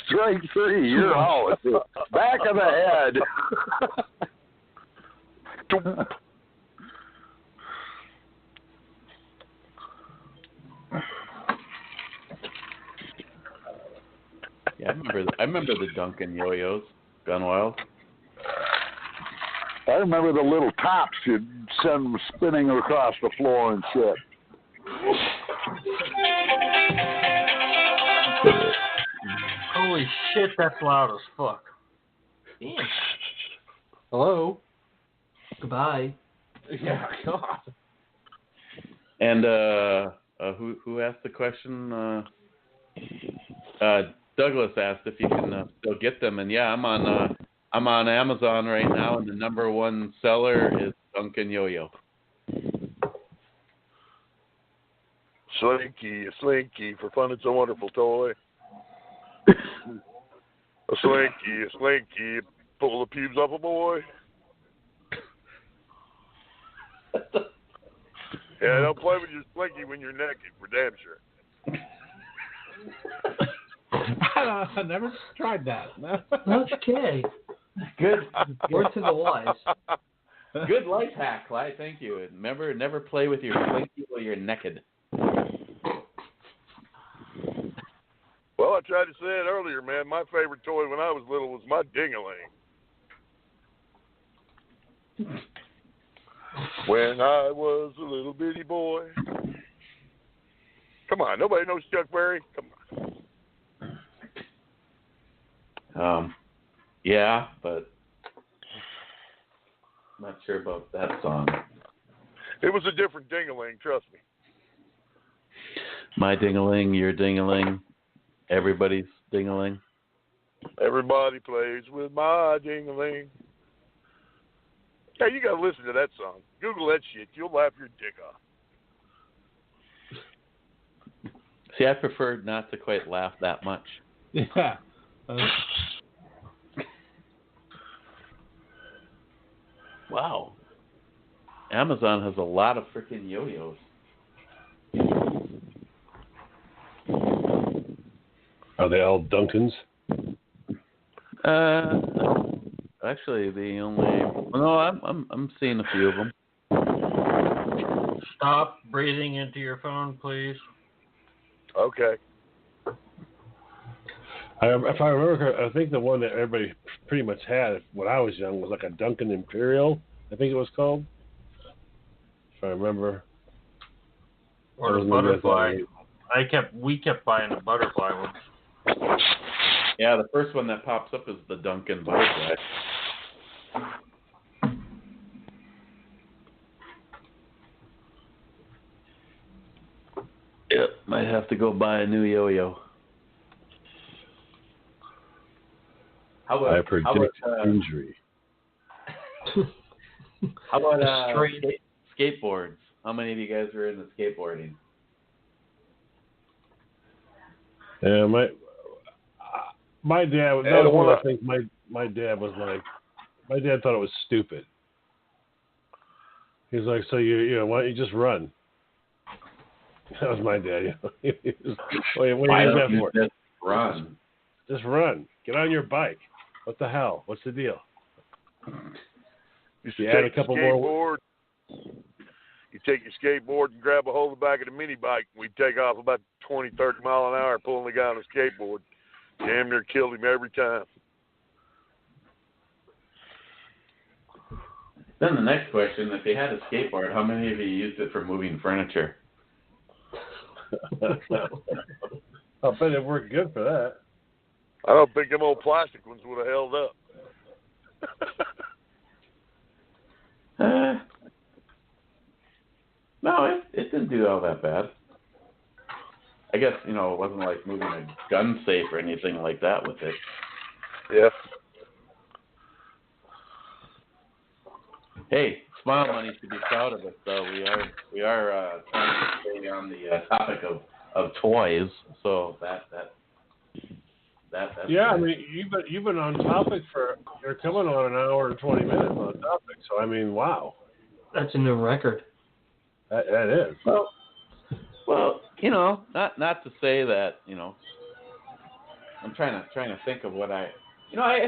Strike three, you're out. Back of the head. Yeah, I remember the Duncan yo-yos, Gun Wild. I remember the little tops you'd send them spinning across the floor and shit. Holy shit, that's loud as fuck. Damn. Hello? Goodbye. Yeah, God. And who asked the question? Douglas asked if you can still get them, and yeah, I'm on Amazon right now, and the number one seller is Duncan Yo-Yo. Slinky, a Slinky, for fun it's a wonderful toy. A Slinky, pull the pubes off a boy. Yeah, don't play with your Slinky when you're naked, for damn sure. I never tried that. Okay. Good. Word to the wise. Good life hack, Clyde. Thank you. Remember, never play with your Slinky while you're naked. Well, I tried to say it earlier, man. My favorite toy when I was little was my ding-a-ling. When I was a little bitty boy. Come on, nobody knows Chuck Berry? Come on. Yeah, but I'm not sure about that song. It was a different ding-a-ling, trust me. My ding-a-ling, your ding-a-ling, everybody's ding-a-ling. Everybody plays with my ding-a-ling. Hey, you got to listen to that song. Google that shit. You'll laugh your dick off. See, I prefer not to quite laugh that much. Yeah. Wow. Amazon has a lot of freaking yo-yos. Are they all Duncans? Actually, the only no, I'm seeing a few of them. Stop breathing into your phone, please. Okay. If I remember, I think the one that everybody pretty much had when I was young was like a Duncan Imperial, I think it was called. If I remember. Or the butterfly. We kept buying the butterfly ones. Yeah, the first one that pops up is the Duncan butterfly. Yep, might have to go buy a new yo-yo. I predict injury. How about skateboards? How many of you guys are into skateboarding? Yeah, my dad. That was one of the things my dad was like. My dad thought it was stupid. He's like, so why don't you just run? That was my dad. What do you use that for? Just run. Just run. Get on your bike. What the hell? What's the deal? You add a couple more. You take your skateboard and grab a hold of the back of the mini bike. We take off about 20, 30 mile an hour pulling the guy on a skateboard. Damn near killed him every time. Then the next question, if you had a skateboard, how many of you used it for moving furniture? I'll bet it worked good for that. I don't think them old plastic ones would have held up. No, it didn't do all that bad. I guess, it wasn't like moving a gun safe or anything like that with it. Yeah. Hey, Smile Money should be proud of us, though. We are trying to stay on the topic of toys, so that's yeah, great. I mean, you've been on topic you're coming on an hour and 20 minutes on topic, so I mean, wow. That's a new record. That is. Well, not to say that, I'm trying to think of what I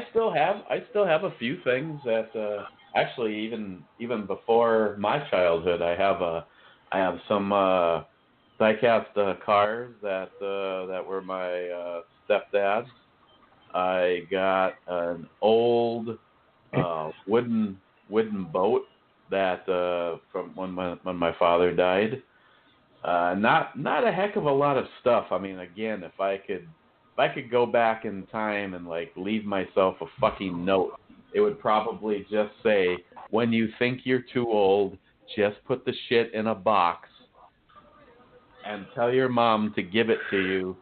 still have a few things that actually even before my childhood, I have some die-cast cars that were my stepdad's. I got an old wooden boat that from when my father died. Not a heck of a lot of stuff. I mean, again, if I could go back in time and leave myself a fucking note, it would probably just say, when you think you're too old, just put the shit in a box and tell your mom to give it to you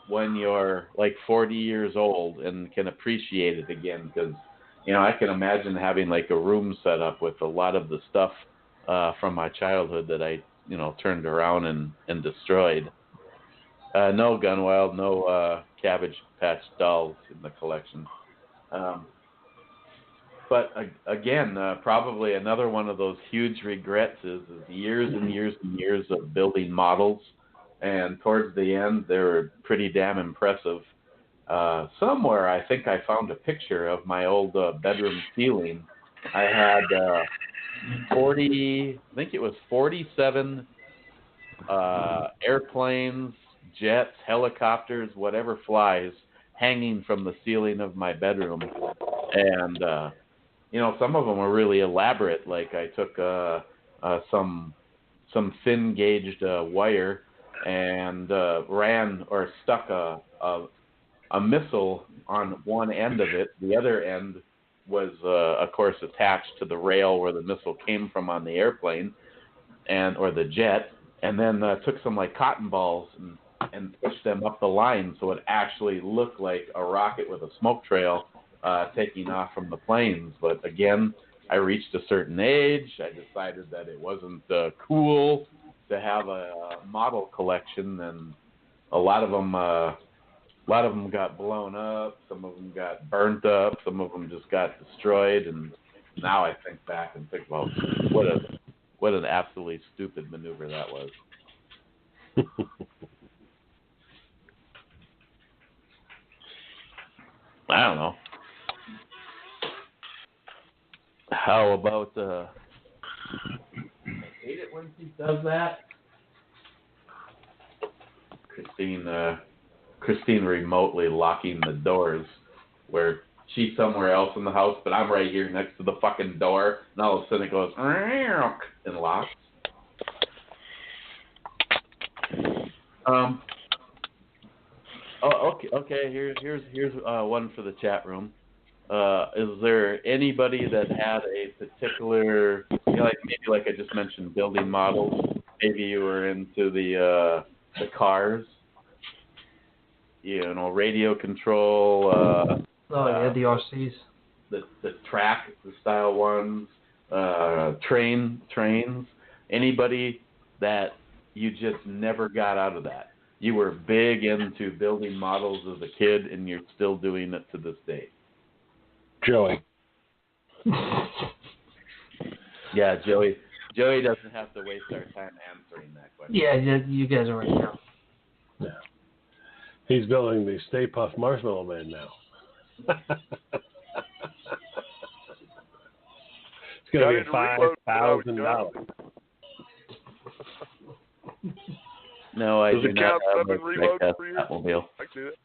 when you're 40 years old and can appreciate it again. Because, I can imagine having a room set up with a lot of the stuff from my childhood that I, turned around and destroyed. No Gunwild, no Cabbage Patch Dolls in the collection. But again, probably another one of those huge regrets is years and years and years of building models. And towards the end, they were pretty damn impressive. Somewhere, I think I found a picture of my old bedroom ceiling. I had 47 airplanes, jets, helicopters, whatever flies, hanging from the ceiling of my bedroom. And, some of them were really elaborate. I took some thin gauged wire and ran or stuck a missile on one end of it. The other end was, of course, attached to the rail where the missile came from on the airplane or the jet, and then took some cotton balls and pushed them up the line so it actually looked like a rocket with a smoke trail taking off from the planes. But again, I reached a certain age. I decided that it wasn't cool to have a model collection, and a lot of them got blown up. Some of them got burnt up. Some of them just got destroyed. And now I think back and think about what an absolutely stupid maneuver that was. I don't know. How about I hate it when she does that. Christine remotely locking the doors where she's somewhere else in the house, but I'm right here next to the fucking door, and all of a sudden it goes and locks. Okay. Here's one for the chat room. Is there anybody that had a particular, like I just mentioned, building models? Maybe you were into the cars, radio control. The RCs. The track, the style ones, trains. Anybody that you just never got out of that? You were big into building models as a kid, and you're still doing it to this day. Joey. Yeah, Joey. Joey doesn't have to waste our time answering that question. Yeah, you guys are right now. Yeah. He's building the Stay Puft Marshmallow Man now. It's going to be $5,000. No, I do not have a reload for you? Batmobile. I do it.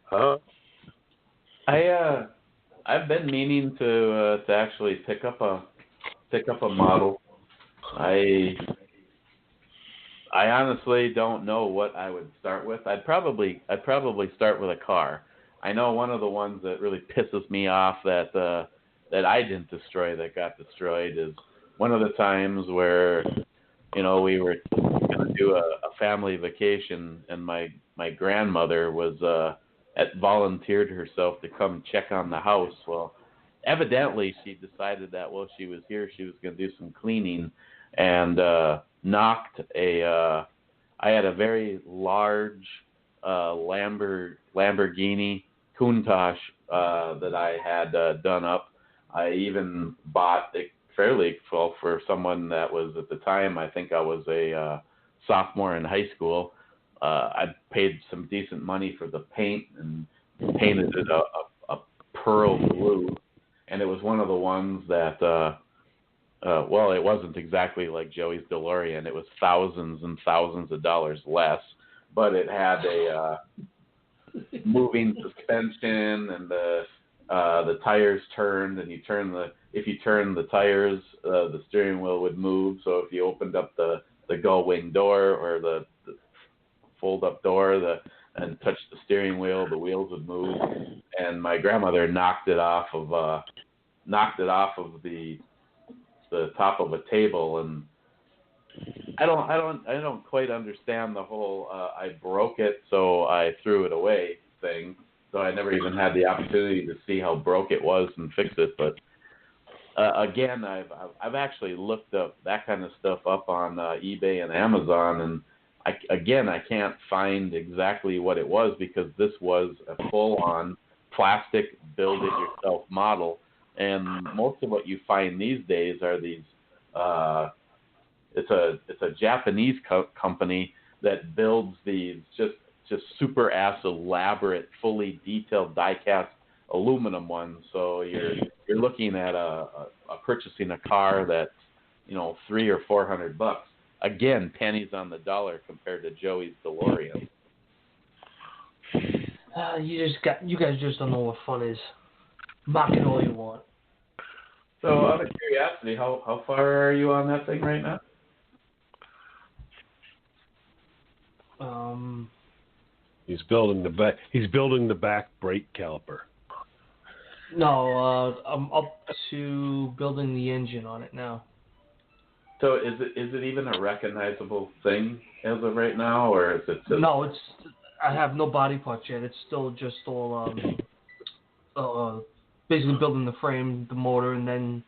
Huh? I've been meaning to actually pick up a model. I honestly don't know what I would start with. I'd probably start with a car. I know one of the ones that really pisses me off that I didn't destroy, that got destroyed, is one of the times where we were going to do a family vacation, and my grandmother was volunteered herself to come check on the house. Well, evidently she decided that while she was here, she was going to do some cleaning, and knocked I had a very large Lamborghini Countach that I had done up. I even bought it fairly well for someone that was, at the time, I think I was a sophomore in high school. I paid some decent money for the paint and painted it a pearl blue. And it was one of the ones that, it wasn't exactly like Joey's DeLorean. It was thousands and thousands of dollars less. But it had a moving suspension, and the tires turned, and if you turn the tires, the steering wheel would move. So if you opened up the gull wing door or the fold up door and touched the steering wheel, the wheels would move. And my grandmother knocked it off of the top of a table, and I don't quite understand the whole I broke it so I threw it away thing. So I never even had the opportunity to see how broke it was and fix it. But again, I've actually looked up that kind of stuff up on eBay and Amazon, and I can't find exactly what it was, because this was a full-on plastic build-it-yourself model. And most of what you find these days are these. It's a Japanese company that builds these just super ass elaborate, fully detailed die-cast aluminum ones. So you're looking at purchasing a car that's $300 or $400. Again, pennies on the dollar compared to Joey's DeLorean. You guys just don't know what fun is. Mock it all you want. So, out of curiosity, how far are you on that thing right now? He's building the back brake caliper. No, I'm up to building the engine on it now. So is it even a recognizable thing as of right now, or is it just... No, I have no body parts yet. It's still just all basically building the frame, the motor, and then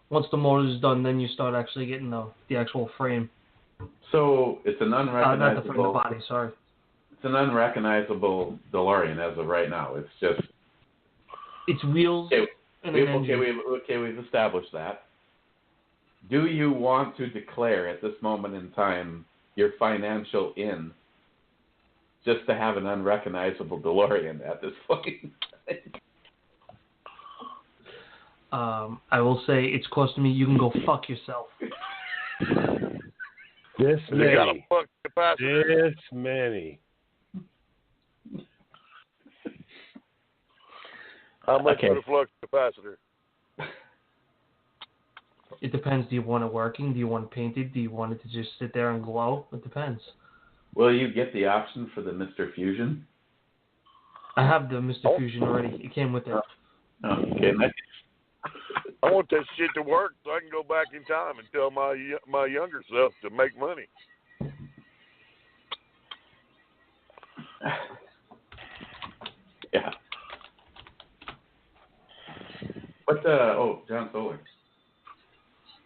once the motor is done, then you start actually getting the actual frame. So it's an unrecognizable... not the frame, the body, sorry. It's an unrecognizable DeLorean as of right now. It's just... It's wheels and an engine. We've established that. Do you want to declare at this moment in time your financial in just to have an unrecognizable DeLorean at this point? I will say it's costing me. You can go fuck yourself. This many. This many. How much for the flux capacitor? It depends. Do you want it working? Do you want it painted? Do you want it to just sit there and glow? It depends. Will you get the option for the Mr. Fusion? I have the Mr. Fusion already. It came with it. Oh, okay, I want that shit to work so I can go back in time and tell my younger self to make money. Yeah. What John Solar.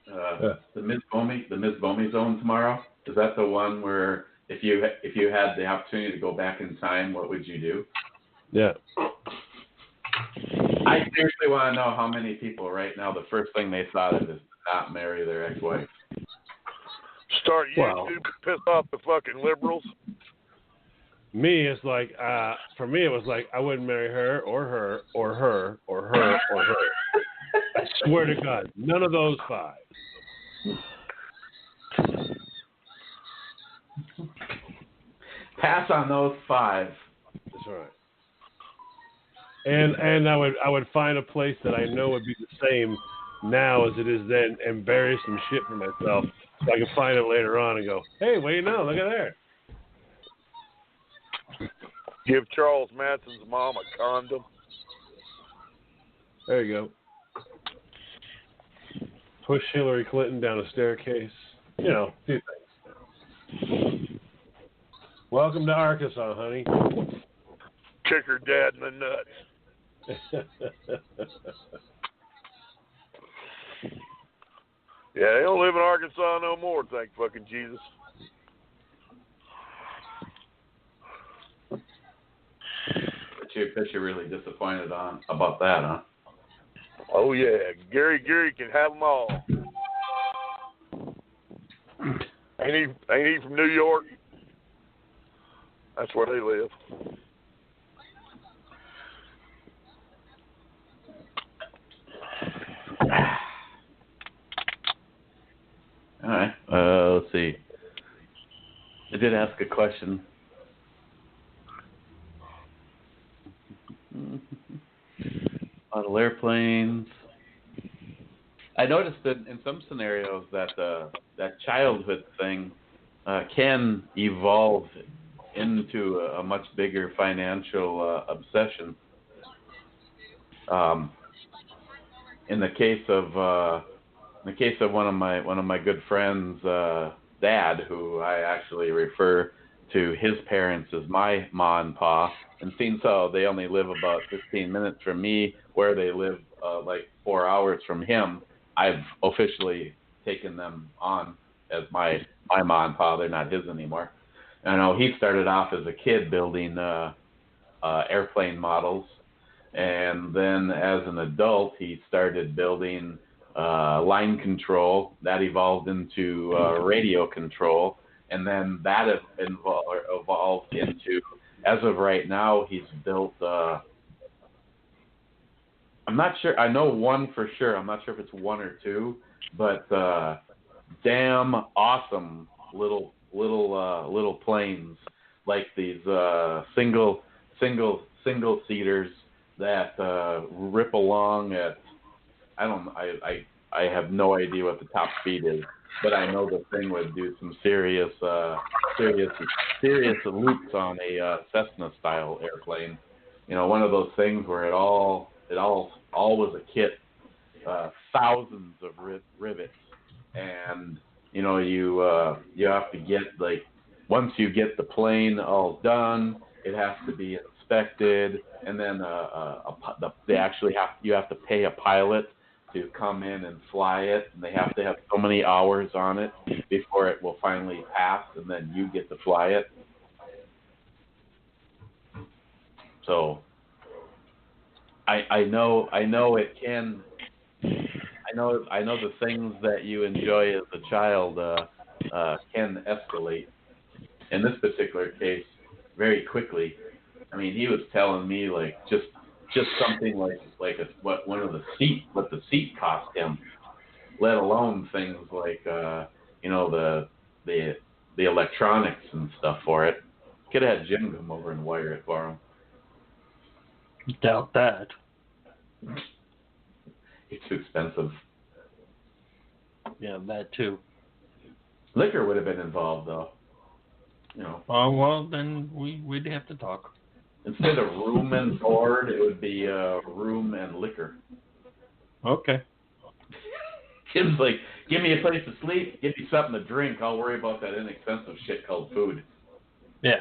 The Ms. Bomey Zone tomorrow. Is that the one where if you had the opportunity to go back in time, what would you do? Yeah. I seriously want to know how many people right now the first thing they thought of is to not marry their ex-wife. Start YouTube to piss off the fucking liberals. Me, it's like, for me, it was like, I wouldn't marry her or her or her or her or her. I swear to God, none of those 5. Pass on those 5. That's right. And I would find a place that I know would be the same now as it is then, and bury some shit for myself so I can find it later on and go, hey, what do you know? Look at there. Give Charles Manson's mom a condom. There you go. Push Hillary Clinton down a staircase. You know, 2 things. Welcome to Arkansas, honey. Kick her dad in the nuts. Yeah, they don't live in Arkansas no more, thank fucking Jesus. Bet you're really disappointed about that, huh? Oh yeah, Gary can have them all. Ain't he from New York? That's where they live. All right. Let's see. I did ask a question. Model airplanes. I noticed that in some scenarios that that childhood thing can evolve into a much bigger financial obsession. In the case of one of my good friends' dad, who I actually refer to his parents as my ma and pa, and seeing so they only live about 15 minutes from me, where they live like 4 hours from him. I've officially taken them on as my ma and pa. They're not his anymore. I know he started off as a kid building airplane models, and then as an adult he started building line control. That evolved into radio control, and then that evolved into, as of right now, he's built I'm not sure. I know one for sure. I'm not sure if it's 1 or 2, but damn awesome little planes, like these single seaters that rip along at, I have no idea what the top speed is, but I know the thing would do some serious loops on a Cessna style airplane. You know, one of those things where it all was a kit, thousands of rivets, and you know you have to get, like, once you get the plane all done, it has to be inspected, and then you have to pay a pilot to come in and fly it, and they have to have so many hours on it before it will finally pass, and then you get to fly it. So I know it can. I know the things that you enjoy as a child can escalate. In this particular case, very quickly. I mean, he was telling me, like, just something like what the seat cost him, let alone things like you know, the electronics and stuff for it. Could have had Jim come over and wire it for him. Doubt that. It's too expensive. Yeah, that too. Liquor would have been involved, though. You know. Oh, well, then we'd have to talk. Instead of room and board, it would be room and liquor. Okay. Kim's like, give me a place to sleep, give me something to drink. I'll worry about that inexpensive shit called food. Yeah.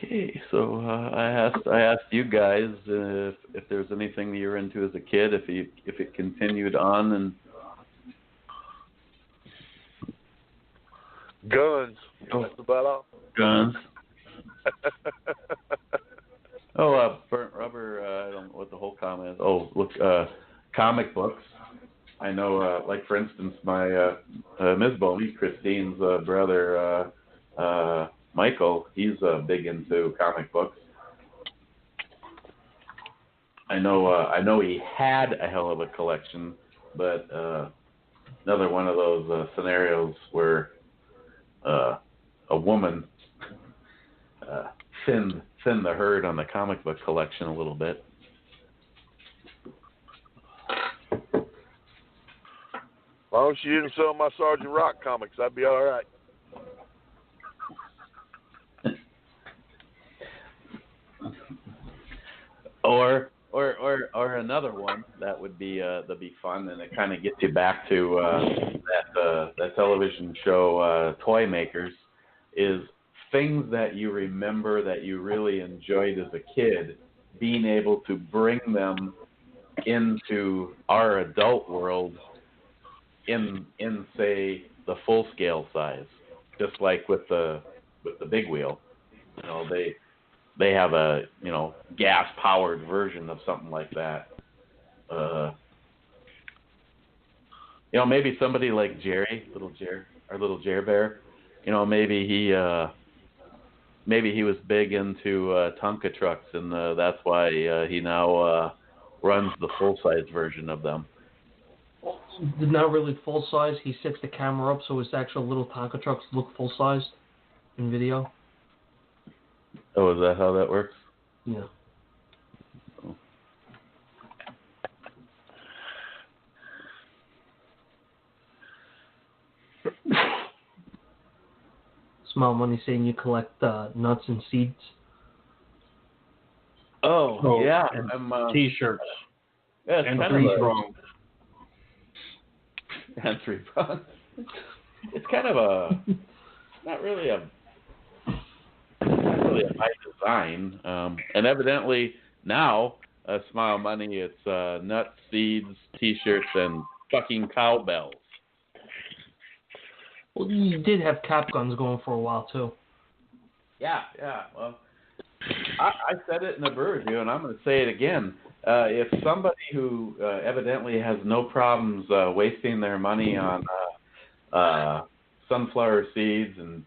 Okay, so I asked you guys if there's anything that you're into as a kid, if it continued on and guns. That's about all. Guns. Burnt rubber. I don't know what the whole comment is. Oh, look, comic books. I know, like for instance, my Ms. Boney, Christine's brother, Michael. He's big into comic books. I know he had a hell of a collection, but another one of those scenarios where a woman thinned the herd on the comic book collection a little bit. As long as she didn't sell my Sergeant Rock comics, I'd be all right. Or another one that would be fun, and it kind of gets you back to that television show Toy Makers, is things that you remember that you really enjoyed as a kid, being able to bring them into our adult world in say the full scale size, just like with the big wheel. You know, they have a gas powered version of something like that. Maybe somebody like Jerry, our little Jer Bear. Maybe he was big into Tonka trucks, and that's why he now runs the full size version of them. Not really full size. He sets the camera up so his actual little Tonka trucks look full size in video. Oh, is that how that works? Yeah. Oh. Small Money saying you collect nuts and seeds. Oh yeah, and T-shirts. Yeah, and three prongs. And 3 prongs. It's kind of not really a high design, and evidently now Smile Money, it's nuts, seeds, T-shirts, and fucking cowbells. Well, you did have cap guns going for a while too. Yeah. Well, I said it in the Brew Review, and I'm going to say it again. If somebody who evidently has no problems wasting their money on sunflower seeds, and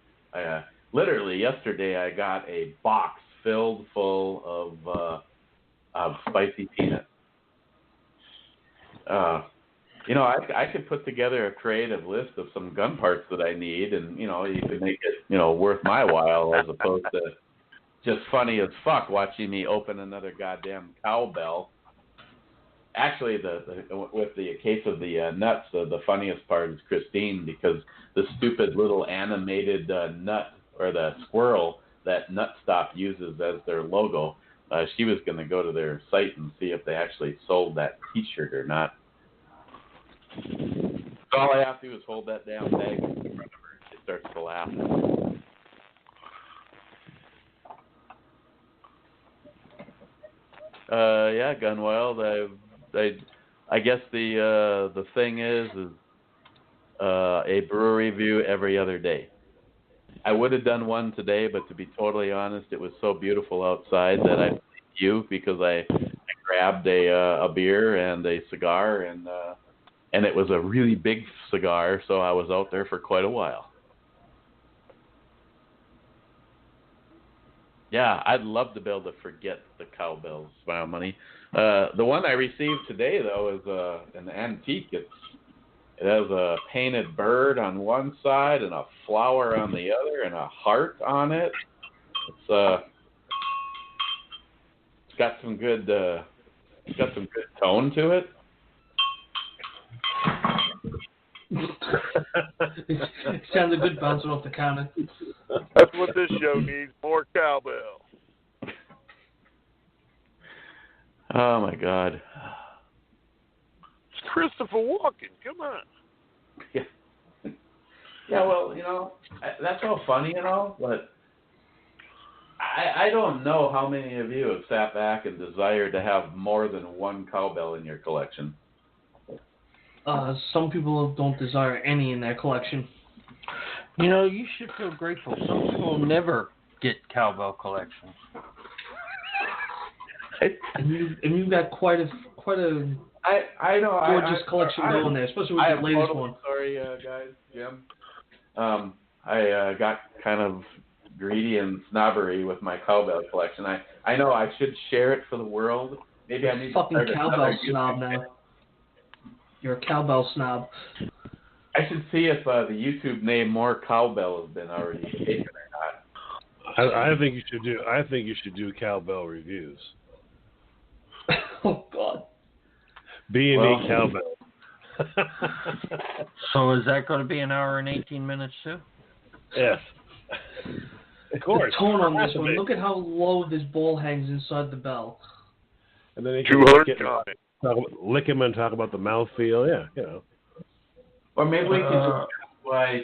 literally yesterday I got a box filled full of spicy peanuts. I could put together a creative list of some gun parts that I need, and you could make it worth my while, as opposed to just funny as fuck watching me open another goddamn cowbell. Actually, with the case of the nuts, the funniest part is Christine, because the stupid little animated nut, or the squirrel that Nutstop uses as their logo, she was going to go to their site and see if they actually sold that T-shirt or not. So all I have to do is hold that damn bag in front of her, and she starts to laugh. Yeah, Gunwild. I guess the thing is a brewery review every other day. I would have done one today, but to be totally honest, it was so beautiful outside that I thanked you, because I grabbed a beer and a cigar, and it was a really big cigar, so I was out there for quite a while. Yeah, I'd love to be able to forget the cowbells, Smile Money. The one I received today, though, is an antique. It has a painted bird on one side and a flower on the other and a heart on it. got some good tone to it. It sounded good bouncing off the counter. That's what this show needs, more cowbell. Oh, my God. It's Christopher Walken. Come on. Yeah. Yeah, well, that's all funny and all, but I don't know how many of you have sat back and desired to have more than one cowbell in your collection. Some people don't desire any in their collection. You should feel grateful. Some people never get cowbell collections. And you've got quite a I know gorgeous collection going there, especially with the latest one. Sorry, guys, Jim. I got kind of greedy and snobbery with my cowbell collection. I know I should share it for the world. Maybe I need fucking to start cowbell snob now. You're a cowbell snob. I should see if the YouTube name More Cowbell has been already taken or not. I think you should do. I think you should do cowbell reviews. Oh God. B&E cowbell. So is that going to be an hour and 18 minutes too? Yes. Of course. The tone on this one. Look at how low this ball hangs inside the bell. And then you can lick him and talk about the mouthfeel. Yeah, Or maybe we can why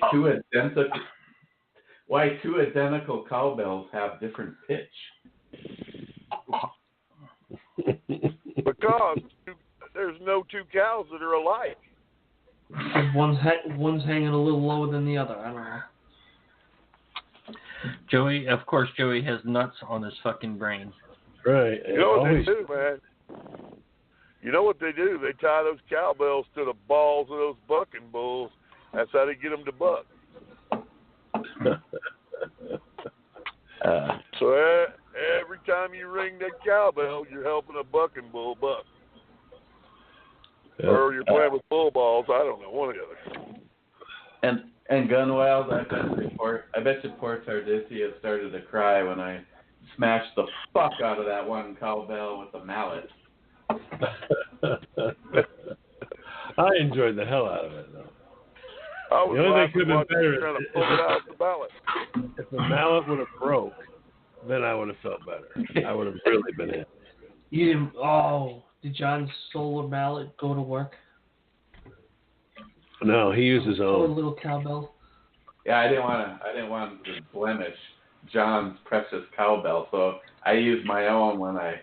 two identical cowbells have different pitch. Because there's no two cows that are alike. One's hanging a little lower than the other. I don't know. Joey has nuts on his fucking brain. Right. You know what they do, man? You know what they do? They tie those cowbells to the balls of those bucking bulls. That's how they get them to buck. So every time you ring that cowbell, you're helping a bucking bull buck. Or you're playing with bull balls. I don't know, one or the other. And Gunwild, I bet you poor Tardisia started to cry when I smashed the fuck out of that one cowbell with the mallet. I enjoyed the hell out of it, though. I was the only thing could have been better trying to pull it out of the mallet. If the mallet would have broke, then I would have felt better. I would have really been hit. You didn't. Oh, did John's solar mallet go to work? No, he used his own. Poor little cowbell. Yeah, I didn't want to blemish John's precious cowbell, so I used my own when I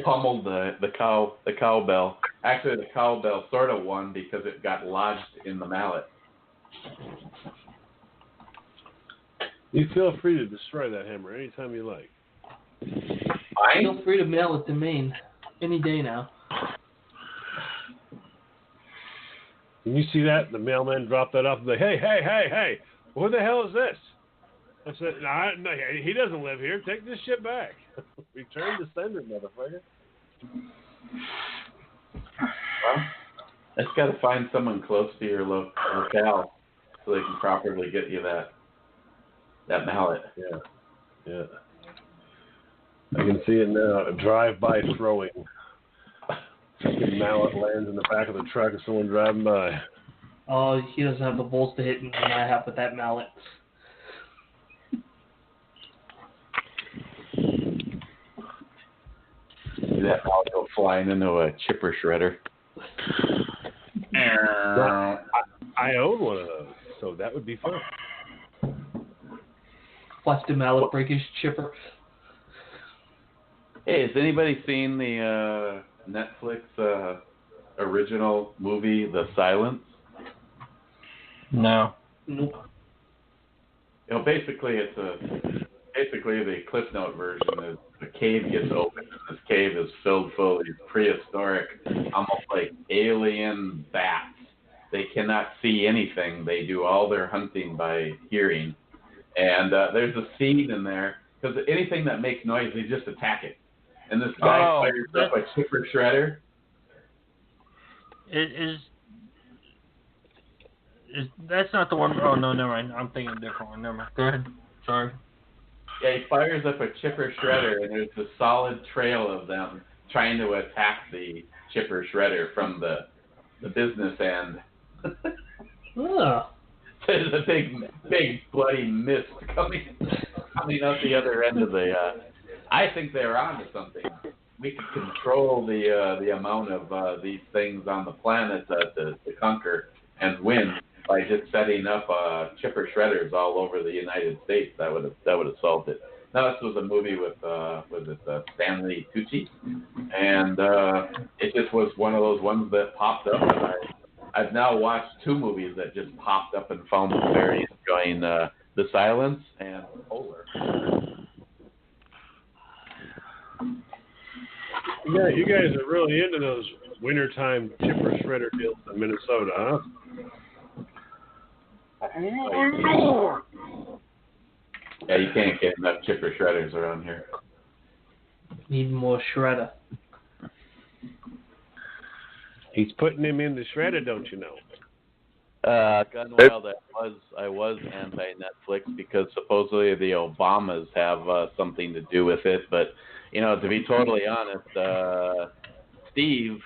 pummeled the cowbell. Actually, the cowbell sort of won because it got lodged in the mallet. You feel free to destroy that hammer anytime you like. Feel free to mail it to Maine any day now. When you see that, the mailman dropped that off and like, hey, what the hell is this? I said, no, he doesn't live here. Take this shit back. Return to sender, motherfucker. Well, I just got to find someone close to your locale so they can properly get you that mallet. Yeah. I can see it now. A drive-by throwing. Fucking mallet lands in the back of the truck of someone driving by. Oh, he doesn't have the balls to hit me than I have with that mallet. That mallet go flying into a chipper shredder. I own one of those, so that would be fun. Watch the mallet break his chipper. Hey, has anybody seen the Netflix original movie, The Silence? No. Nope. Basically the Cliff Note version is the cave gets open and this cave is filled full of these prehistoric, almost like alien bats. They cannot see anything. They do all their hunting by hearing. And there's a scene in there because anything that makes noise, they just attack it. And this guy fires up a chipper shredder. That's not the one. Oh no, never mind. I'm thinking of a different one. Never mind. Go ahead. Sorry. Yeah, he fires up a chipper shredder, and there's a solid trail of them trying to attack the chipper shredder from the business end. Ah. There's a big bloody mist coming out the other end of the. I think they're onto something. We could control the amount of these things on the planet to conquer and win by just setting up chipper shredders all over the United States. That would have solved it. Now, this was a movie with Stanley Tucci, and it just was one of those ones that popped up. And I've now watched 2 movies that just popped up and found them very enjoying. The Silence and Polar. Yeah, you guys are really into those wintertime chipper shredder deals in Minnesota, huh? Yeah, you can't get enough chipper shredders around here. Need more shredder. He's putting him in the shredder, don't you know? Gun Wild, I was anti-Netflix because supposedly the Obamas have something to do with it. But, to be totally honest, Steve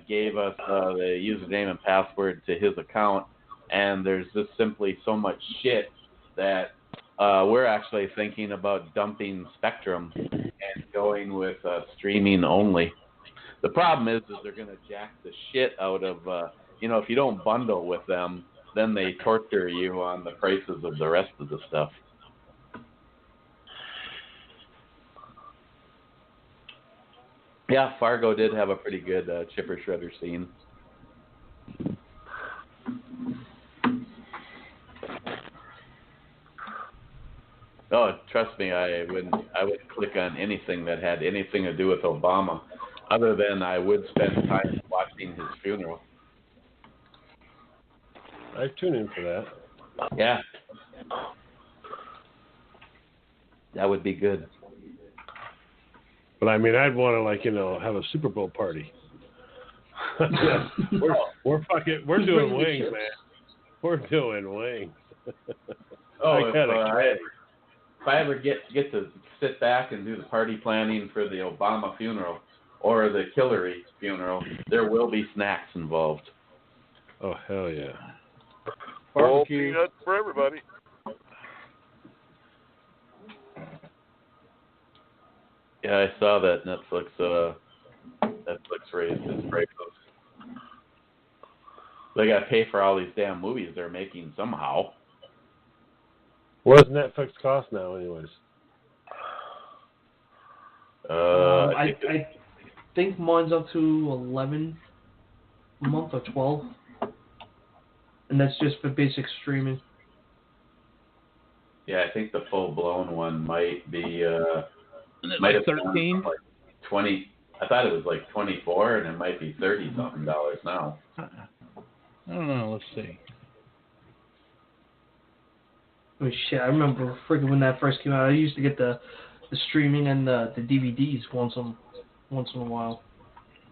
gave us the username and password to his account, and there's just simply so much shit that we're actually thinking about dumping Spectrum and going with streaming only. The problem is they're going to jack the shit out of, if you don't bundle with them, then they torture you on the prices of the rest of the stuff. Yeah, Fargo did have a pretty good chipper shredder scene. Oh, trust me, I wouldn't click on anything that had anything to do with Obama, other than I would spend time watching his funeral. I'd tune in for that. Yeah. That would be good. But I mean, I'd want to have a Super Bowl party. we're doing wings, man. We're doing wings. If I ever get to sit back and do the party planning for the Obama funeral or the Hillary funeral, there will be snacks involved. Oh, hell yeah. All peanuts for everybody. Yeah, I saw that Netflix raised its prices. They got to pay for all these damn movies they're making somehow. What does Netflix cost now, anyways? I think mine's up to 11 a month or 12, and that's just for basic streaming. Yeah, I think the full blown one might be. Might have 13. Like 20. I thought it was like 24, and it might be $30 something now. I don't know. Let's see. Oh shit! I remember freaking when that first came out. I used to get the streaming and the DVDs once in a while.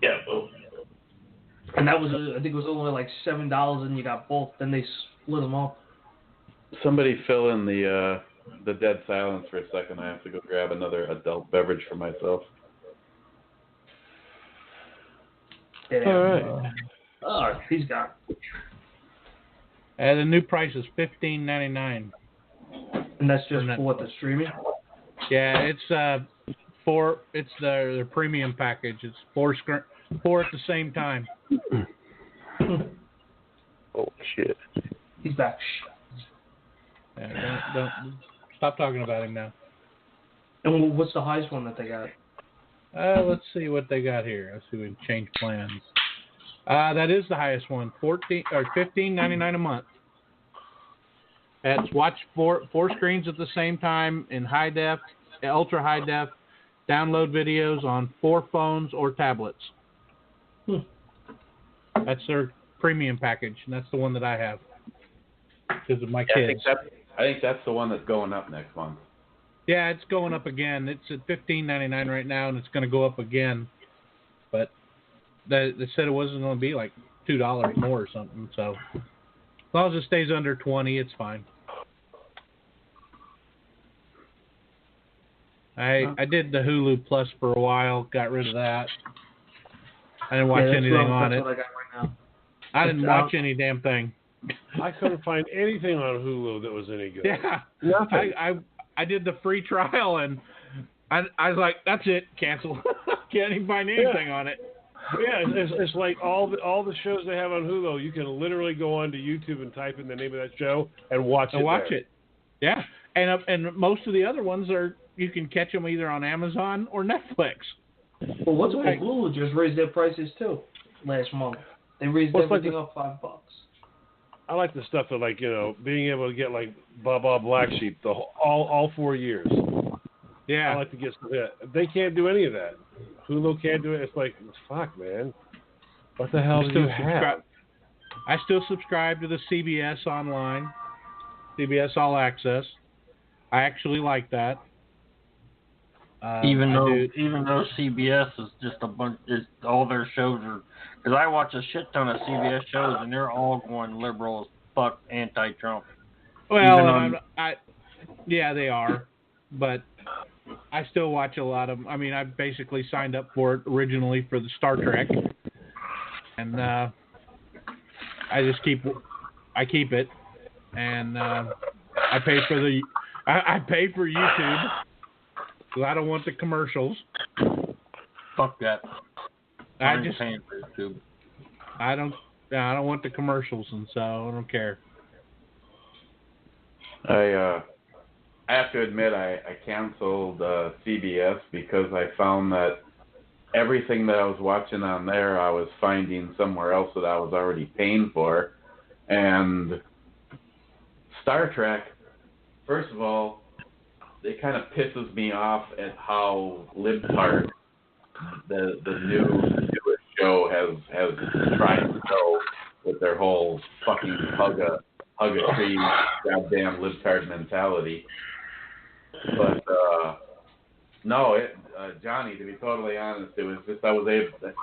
Yeah. Well. And that was I think it was only like $7, and you got both. Then they split them up. Somebody fill in the dead silence for a second. I have to go grab another adult beverage for myself. Yeah. All right. Oh, he's got. The new price is $15.99. And that's just for what, the streaming? Yeah, it's it's the premium package. It's four at the same time. Oh shit. He's back. Yeah, don't stop talking about him now. And what's the highest one that they got? Let's see what they got here. Let's see if we can change plans. That is the highest one, $15.99 a month. That's watch four screens at the same time in high def, ultra high def. Download videos on 4 phones or tablets. That's their premium package, and that's the one that I have because of my kids. I think that's the one that's going up next month. Yeah, it's going up again. It's at $15.99 right now, and it's going to go up again. But they said it wasn't going to be like $2 more or something. So as long as it stays under $20, it's fine. I did the Hulu Plus for a while. Got rid of that. I didn't watch anything on it. That's what I got right now. I didn't watch any damn thing. I couldn't find anything on Hulu that was any good. Yeah. Nothing. I did the free trial and I was like, that's it, cancel. Can't even find anything on it. Yeah, it's like all the shows they have on Hulu. You can literally go onto YouTube and type in the name of that show and watch it. Yeah, and most of the other ones you can catch them either on Amazon or Netflix. Well, what's with Hulu just raised their prices too last month? They raised everything up $5. I like the stuff that, like, you know, being able to get like Baba Black Sheep all 4 years. Yeah, I like to get that. They can't do any of that. Hulu can't do it. It's like, fuck, man. What the hell do you have? I still subscribe to the CBS Online, CBS All Access. I actually like that. Even though CBS is just a bunch, all their shows are, because I watch a shit ton of CBS shows and they're all going liberal as fuck, anti-Trump. Well, yeah, they are, but I still watch a lot of them. I mean, I basically signed up for it originally for the Star Trek, and I keep it, and I pay for YouTube. Because I don't want the commercials. Fuck that. I'm just paying for YouTube. I don't want the commercials, and so I don't care. I have to admit I canceled CBS because I found that everything that I was watching on there I was finding somewhere else that I was already paying for. And Star Trek, first of all, it kind of pisses me off at how libtard the newest show has tried to go with their whole fucking hug a tree goddamn libtard mentality. But no, Johnny, to be totally honest, it was just I was able to,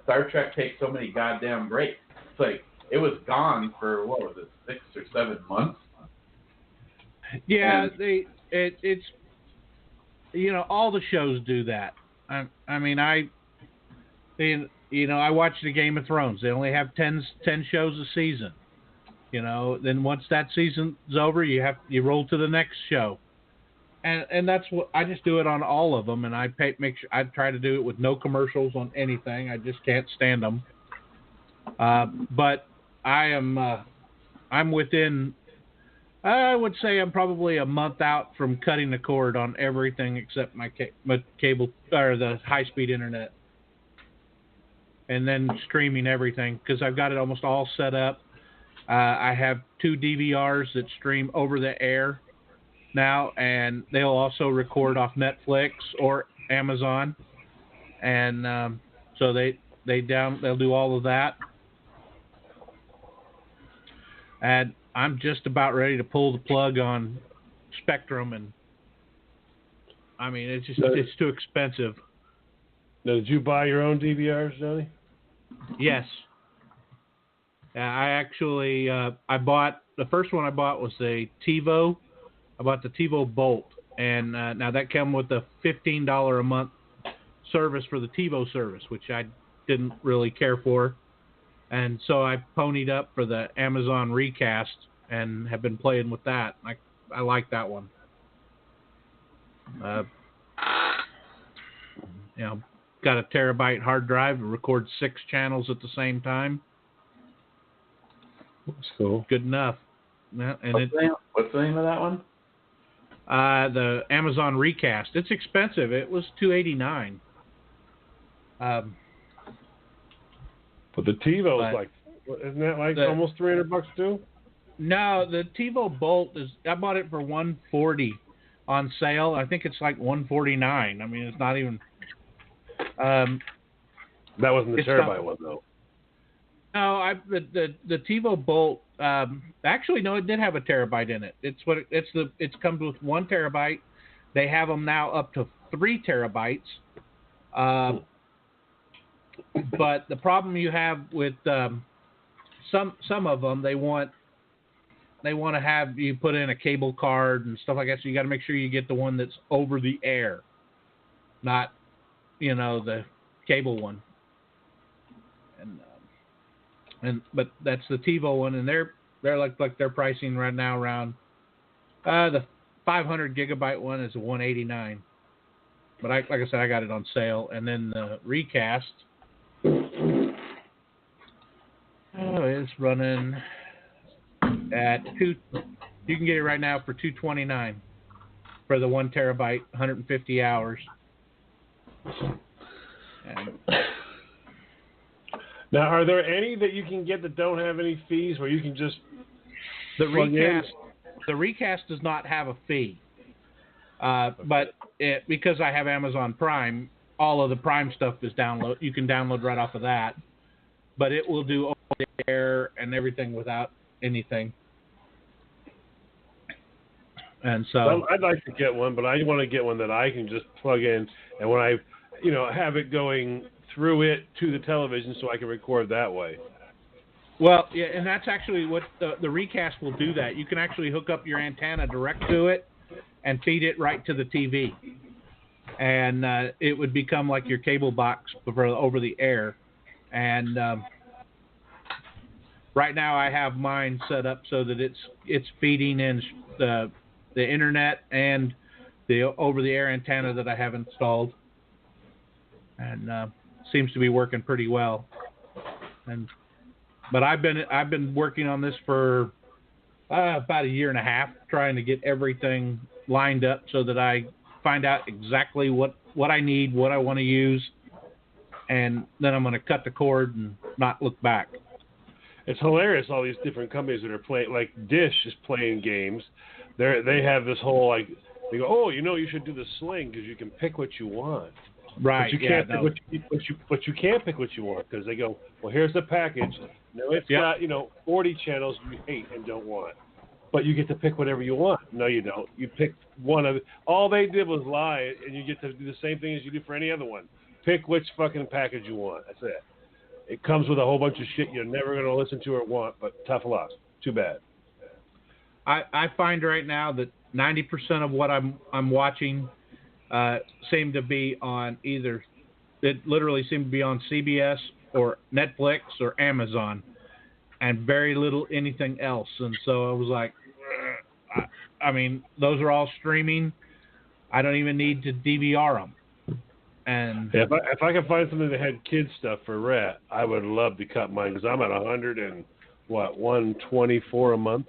Star Trek takes so many goddamn breaks. It's like it was gone for what was it, 6 or 7 months? Yeah, it's you know, all the shows do that. I mean, I watch the Game of Thrones. They only have 10 shows a season. You know, then once that season's over, you roll to the next show. And that's what I just do it on all of them, and I make sure I try to do it with no commercials on anything. I just can't stand them. But I'm within, I would say I'm probably a month out from cutting the cord on everything except my cable or the high-speed internet, and then streaming everything because I've got it almost all set up. I have 2 DVRs that stream over the air now, and they'll also record off Netflix or Amazon, and so they'll do all of that. And I'm just about ready to pull the plug on Spectrum, and I mean it's too expensive. Now, did you buy your own DVRs, Johnny? Yes. I actually I bought the first one I bought was a TiVo. I bought the TiVo Bolt, and now that came with a $15 a month service for the TiVo service, which I didn't really care for, and so I ponied up for the Amazon Recast and have been playing with that. I like that one. Got a terabyte hard drive to record 6 channels at the same time. That's cool. Good enough. Yeah, and what's the name of that one? The Amazon Recast. It's expensive. It was $289. But the TiVo is like, isn't that like almost $300 too? No, the TiVo Bolt I bought it for $140 on sale. I think it's like $149. I mean, it's not even. That wasn't the terabyte one though. No, the TiVo Bolt. Actually, no, it did have a terabyte in it. It comes with 1 terabyte. They have them now up to 3 terabytes. But the problem you have with some of them, they want they want to have you put in a cable card and stuff like that. So you got to make sure you get the one that's over the air, not, the cable one. But that's the TiVo one, and they're like their pricing right now around the 500 gigabyte one is $189. But like I said, I got it on sale, and then the Recast. It's running at $2. You can get it right now for $229 for the 1 terabyte, 150 hours. Now, are there any that you can get that don't have any fees, where you can just the Recast does not have a fee, but because I have Amazon Prime, all of the Prime stuff is download. You can download right off of that, but it will do over the air and everything without anything. And so I'd like to get one, but I want to get one that I can just plug in, and when I, have it going through it to the television, so I can record that way. Well, yeah, and that's actually what the Recast will do. That you can actually hook up your antenna direct to it and feed it right to the TV, and it would become like your cable box for over the air. And right now, I have mine set up so that it's feeding in the internet and the over the air antenna that I have installed, and seems to be working pretty well. But I've been working on this for about a year and a half, trying to get everything lined up so that I find out exactly what I need, what I want to use, and then I'm going to cut the cord and not look back. It's hilarious, all these different companies that are playing, like Dish is playing games. They have this whole, like, they go, oh, you should do the Sling because you can pick what you want. Right. But you can't but you can't pick what you want, because they go, well, here's the package. No, it's got 40 channels you hate and don't want, but you get to pick whatever you want. No, you don't. You pick one of all they did was lie, and you get to do the same thing as you do for any other one. Pick which fucking package you want. That's it. It comes with a whole bunch of shit you're never going to listen to or want, but tough luck. Too bad. I find right now that 90% of what I'm watching seem to be on either, it literally seemed to be on CBS or Netflix or Amazon, and very little anything else. And so I was like, I mean, those are all streaming. I don't even need to DVR them. And if I could find something that had kids stuff for Rat, I would love to cut mine, because I'm at $124 a month.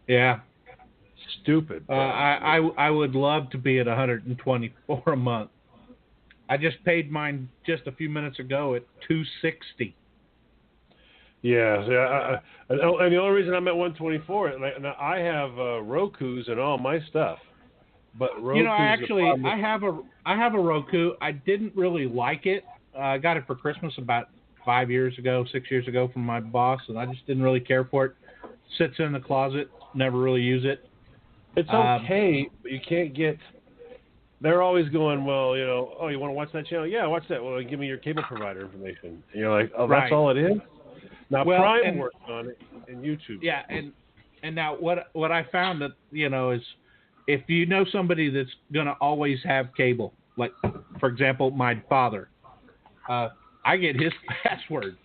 Yeah. Stupid. I would love to be at $124 a month. I just paid mine just a few minutes ago at $260. Yeah, and the only reason I'm at $124, and I have Rokus and all my stuff, but Roku's I have a Roku. I didn't really like it. I got it for Christmas about 6 years ago from my boss, and I just didn't really care for it. Sits in the closet, never really use it. It's okay, but you can't get. They're always going, well, you want to watch that channel? Yeah, watch that. Well, give me your cable provider information. And you're like, oh, that's all it is? Now, Prime works on it, and YouTube. Yeah, and now what I found that, is if you know somebody that's going to always have cable, like, for example, my father, I get his password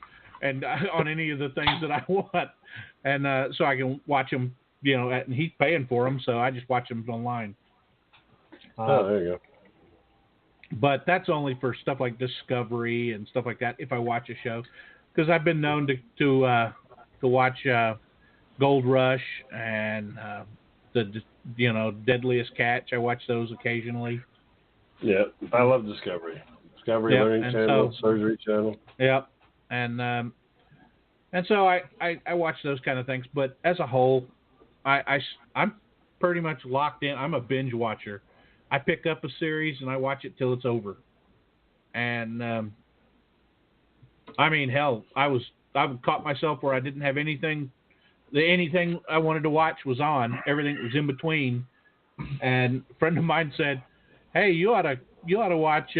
and on any of the things that I want, and so I can watch them, and he's paying for them, so I just watch them online. There you go. But that's only for stuff like Discovery and stuff like that, if I watch a show. Because I've been known to watch Gold Rush and the Deadliest Catch. I watch those occasionally. Yeah, I love Discovery. Learning Channel, Surgery Channel. Yep, and so I watch those kind of things. But as a whole, I'm pretty much locked in. I'm a binge watcher. I pick up a series and I watch it till it's over. And I mean, hell, I caught myself where I didn't have anything. Anything I wanted to watch was on. Everything was in between. And a friend of mine said, "Hey, you ought to watch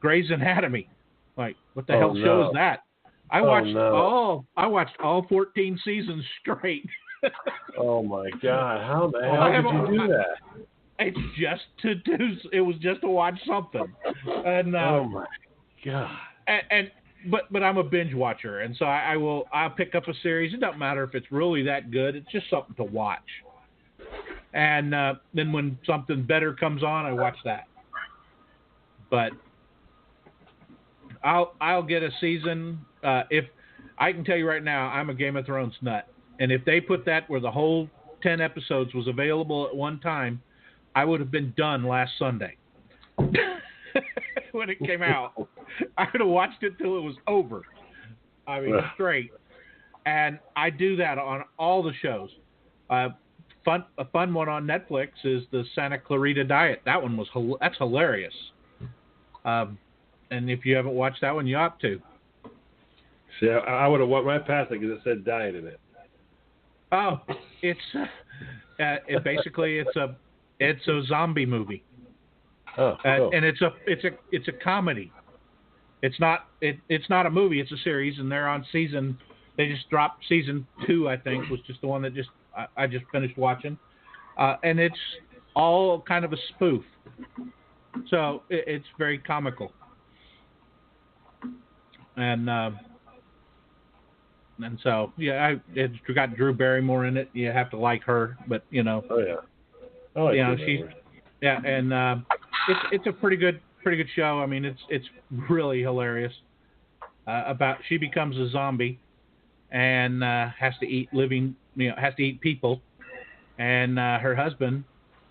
Grey's Anatomy." Like, what the hell show is that? I watched all 14 seasons straight. Oh my God! How the hell did you do that? It's just to do. It was just to watch something. And oh my God! But I'm a binge watcher, and so I'll pick up a series. It doesn't matter if it's really that good. It's just something to watch. And then when something better comes on, I watch that. But I'll get a season. If I can tell you right now, I'm a Game of Thrones nut, and if they put that where the whole 10 episodes was available at one time, I would have been done last Sunday when it came out. I could have watched it till it was over. I mean, straight. And I do that on all the shows. A fun one on Netflix is the Santa Clarita Diet. That one that's hilarious. And if you haven't watched that one, you ought to. See, I would have walked right past it because it said diet in it. Oh, it's basically it's a zombie movie. Oh, cool. And it's a comedy. It's not a movie. It's a series, and they're on season. They just dropped season 2. I think was just the one that I just finished watching, and it's all kind of a spoof. So it's very comical, and so yeah, it's got Drew Barrymore in it. You have to like her, but you know. Oh yeah. Oh, and it's a pretty good show. I mean, it's really hilarious. She becomes a zombie and has to eat people, and her husband,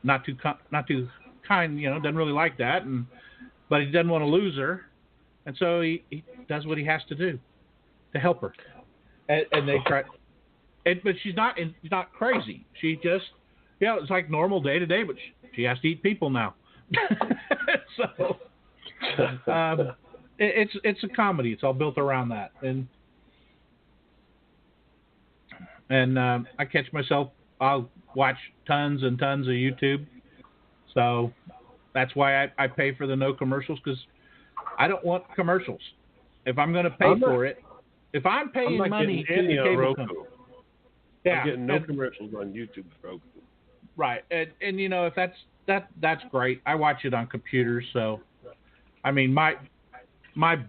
not too kind, doesn't really like that, but he doesn't want to lose her, and so he does what he has to do to help her, and they try, but she's not crazy. She just it's like normal day to day, but she has to eat people now. So it's a comedy. It's all built around that, and I catch myself. I'll watch tons and tons of YouTube. So that's why I pay for the no commercials, because I don't want commercials. If I'm going to pay for it, if I'm paying money to the cable company, I'm getting no commercials on YouTube for Roku. Right, and if that's great. I watch it on computers, so I mean my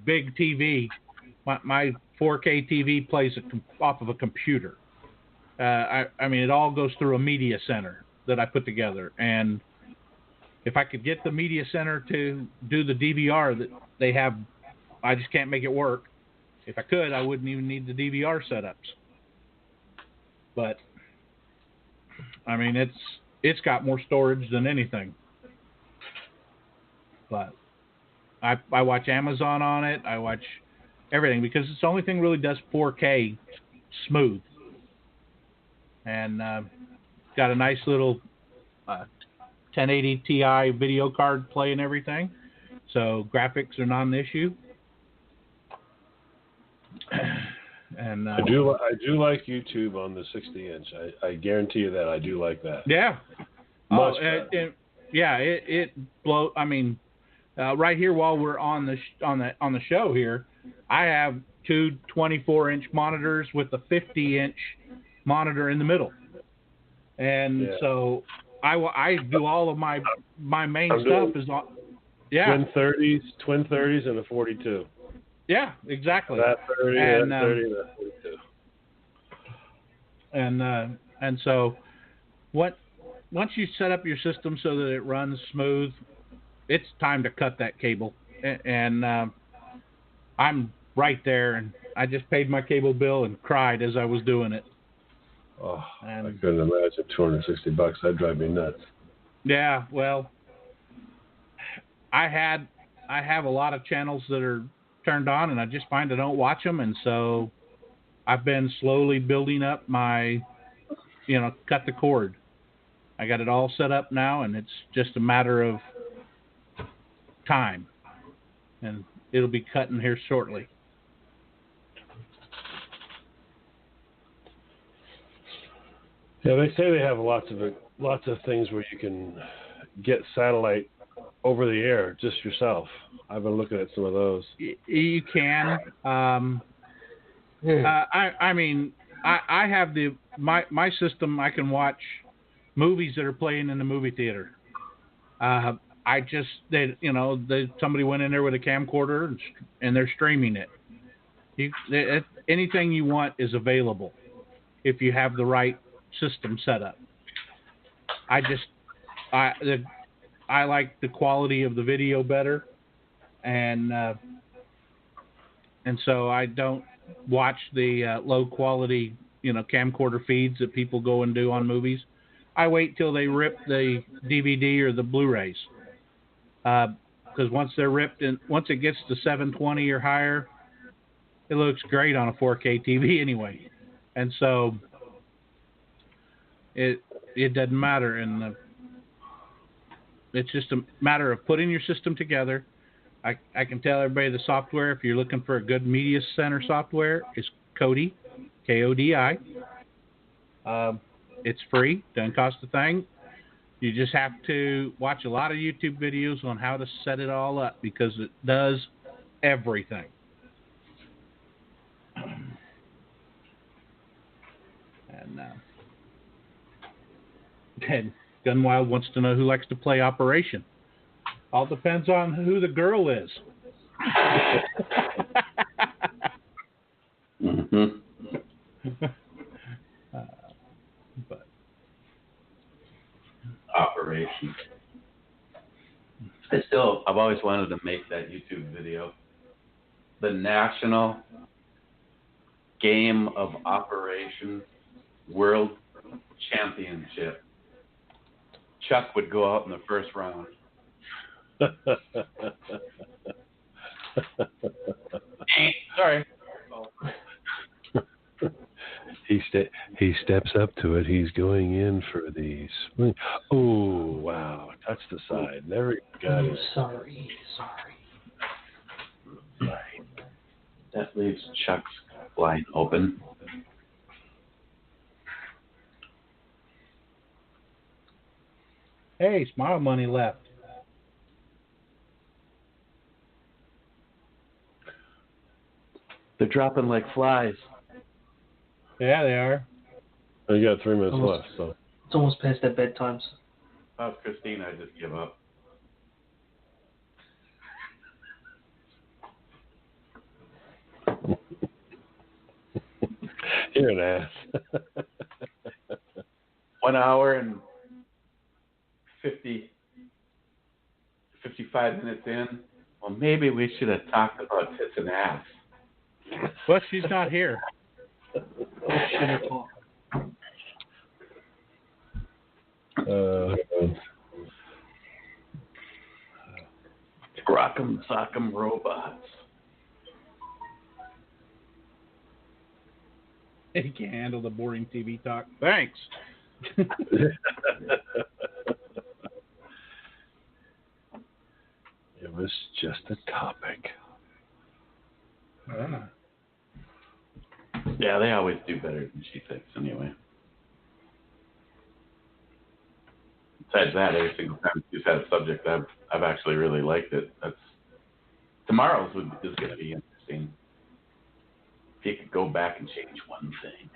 big TV, my 4K TV plays off of a computer. I mean it all goes through a media center that I put together, and if I could get the media center to do the DVR that they have, I just can't make it work. If I could, I wouldn't even need the DVR setups. But I mean, it's got more storage than anything. But I watch Amazon on it. I watch everything because it's the only thing really does 4K smooth. And got a nice little 1080 Ti video card play and everything. So graphics are not an issue. And I do like YouTube on the 60-inch. I guarantee you that I do like that. Yeah. It blow. I mean, right here while we're on the show here, I have two 24-inch monitors with a 50-inch monitor in the middle, and so I do all of my main stuff is on. Yeah. Twin 30s, and a 42. Yeah, exactly. That 30, and, that 30, that 42. And so, once you set up your system so that it runs smooth, it's time to cut that cable. And I'm right there, and I just paid my cable bill and cried as I was doing it. Oh, I couldn't imagine $260. That'd drive me nuts. Yeah, well, I have a lot of channels that are turned on, and I just find I don't watch them, and so I've been slowly building up my, cut the cord. I got it all set up now, and it's just a matter of time, and it'll be cutting here shortly. Yeah, they say they have lots of things where you can get satellite over the air just yourself. I've been looking at some of those. You can. I mean, I have my system. I can watch movies that are playing in the movie theater. Somebody went in there with a camcorder and they're streaming it. Anything you want is available if you have the right system set up. I like the quality of the video better, and so I don't watch the low quality camcorder feeds that people go and do on movies. I wait till they rip the DVD or the Blu-rays, because once they're ripped and once it gets to 720 or higher, it looks great on a 4K TV anyway, and so it doesn't matter, and it's just a matter of putting your system together. I can tell everybody the software, if you're looking for a good media center software, is Kodi, Kodi. It's free, doesn't cost a thing. You just have to watch a lot of YouTube videos on how to set it all up, because it does everything. And Gunwild wants to know who likes to play Operation. All depends on who the girl is. Mm-hmm. But Operation. I've always wanted to make that YouTube video. The National Game of Operation World Championship. Chuck would go out in the first round. Sorry. He steps up to it. He's going in for the swing. Oh, wow. Touch the side. Never got it. Sorry. That leaves Chuck's line open. Hey, Smile Money left. They're dropping like flies. Yeah, they are. You got 3 minutes left, so. It's almost past their bedtimes. If I was Christine, I'd just give up. You're an ass. 1 hour and 55 minutes in. Well, maybe we should have talked about tits and ass. Well, she's not here. Rock'em sock'em robots. He can't handle the boring TV talk. Thanks. It was just a topic. Yeah, they always do better than she thinks anyway. Besides that, every single time she's had a subject, I've actually really liked it. Tomorrow's is going to be interesting. If he could go back and change one thing,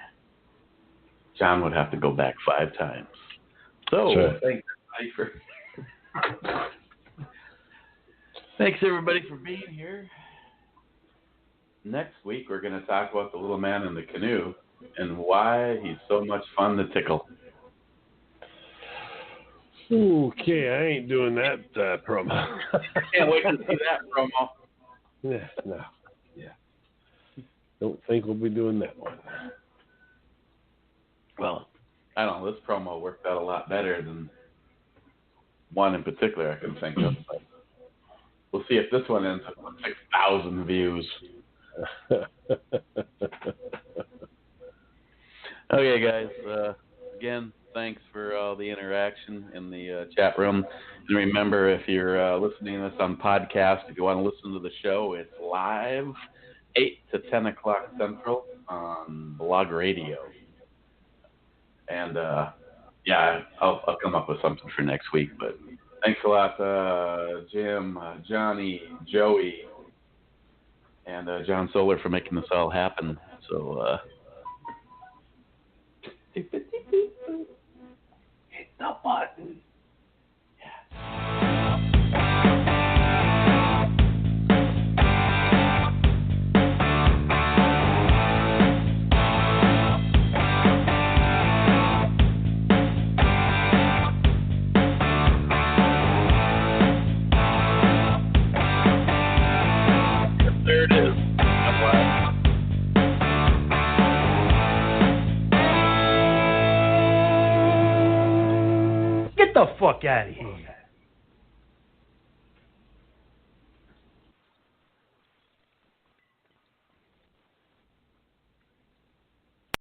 John would have to go back 5 times. So, thanks everybody for being here. Next week, we're going to talk about the little man in the canoe and why he's so much fun to tickle. Okay, I ain't doing that promo. Can't wait to see that promo. Yeah, no. Yeah. Don't think we'll be doing that one. Well, I don't know. This promo worked out a lot better than one in particular I can think of. But we'll see if this one ends up with 6,000 views. Okay, guys. Again, thanks for all the interaction in the chat room. And remember, if you're listening to this on podcast, if you want to listen to the show, it's live 8 to 10 o'clock Central on Blog Radio. And, I'll come up with something for next week. But thanks a lot, Jim, Johnny, Joey, and John Solar for making this all happen. So Hit the button. There it is. Get the fuck out of here.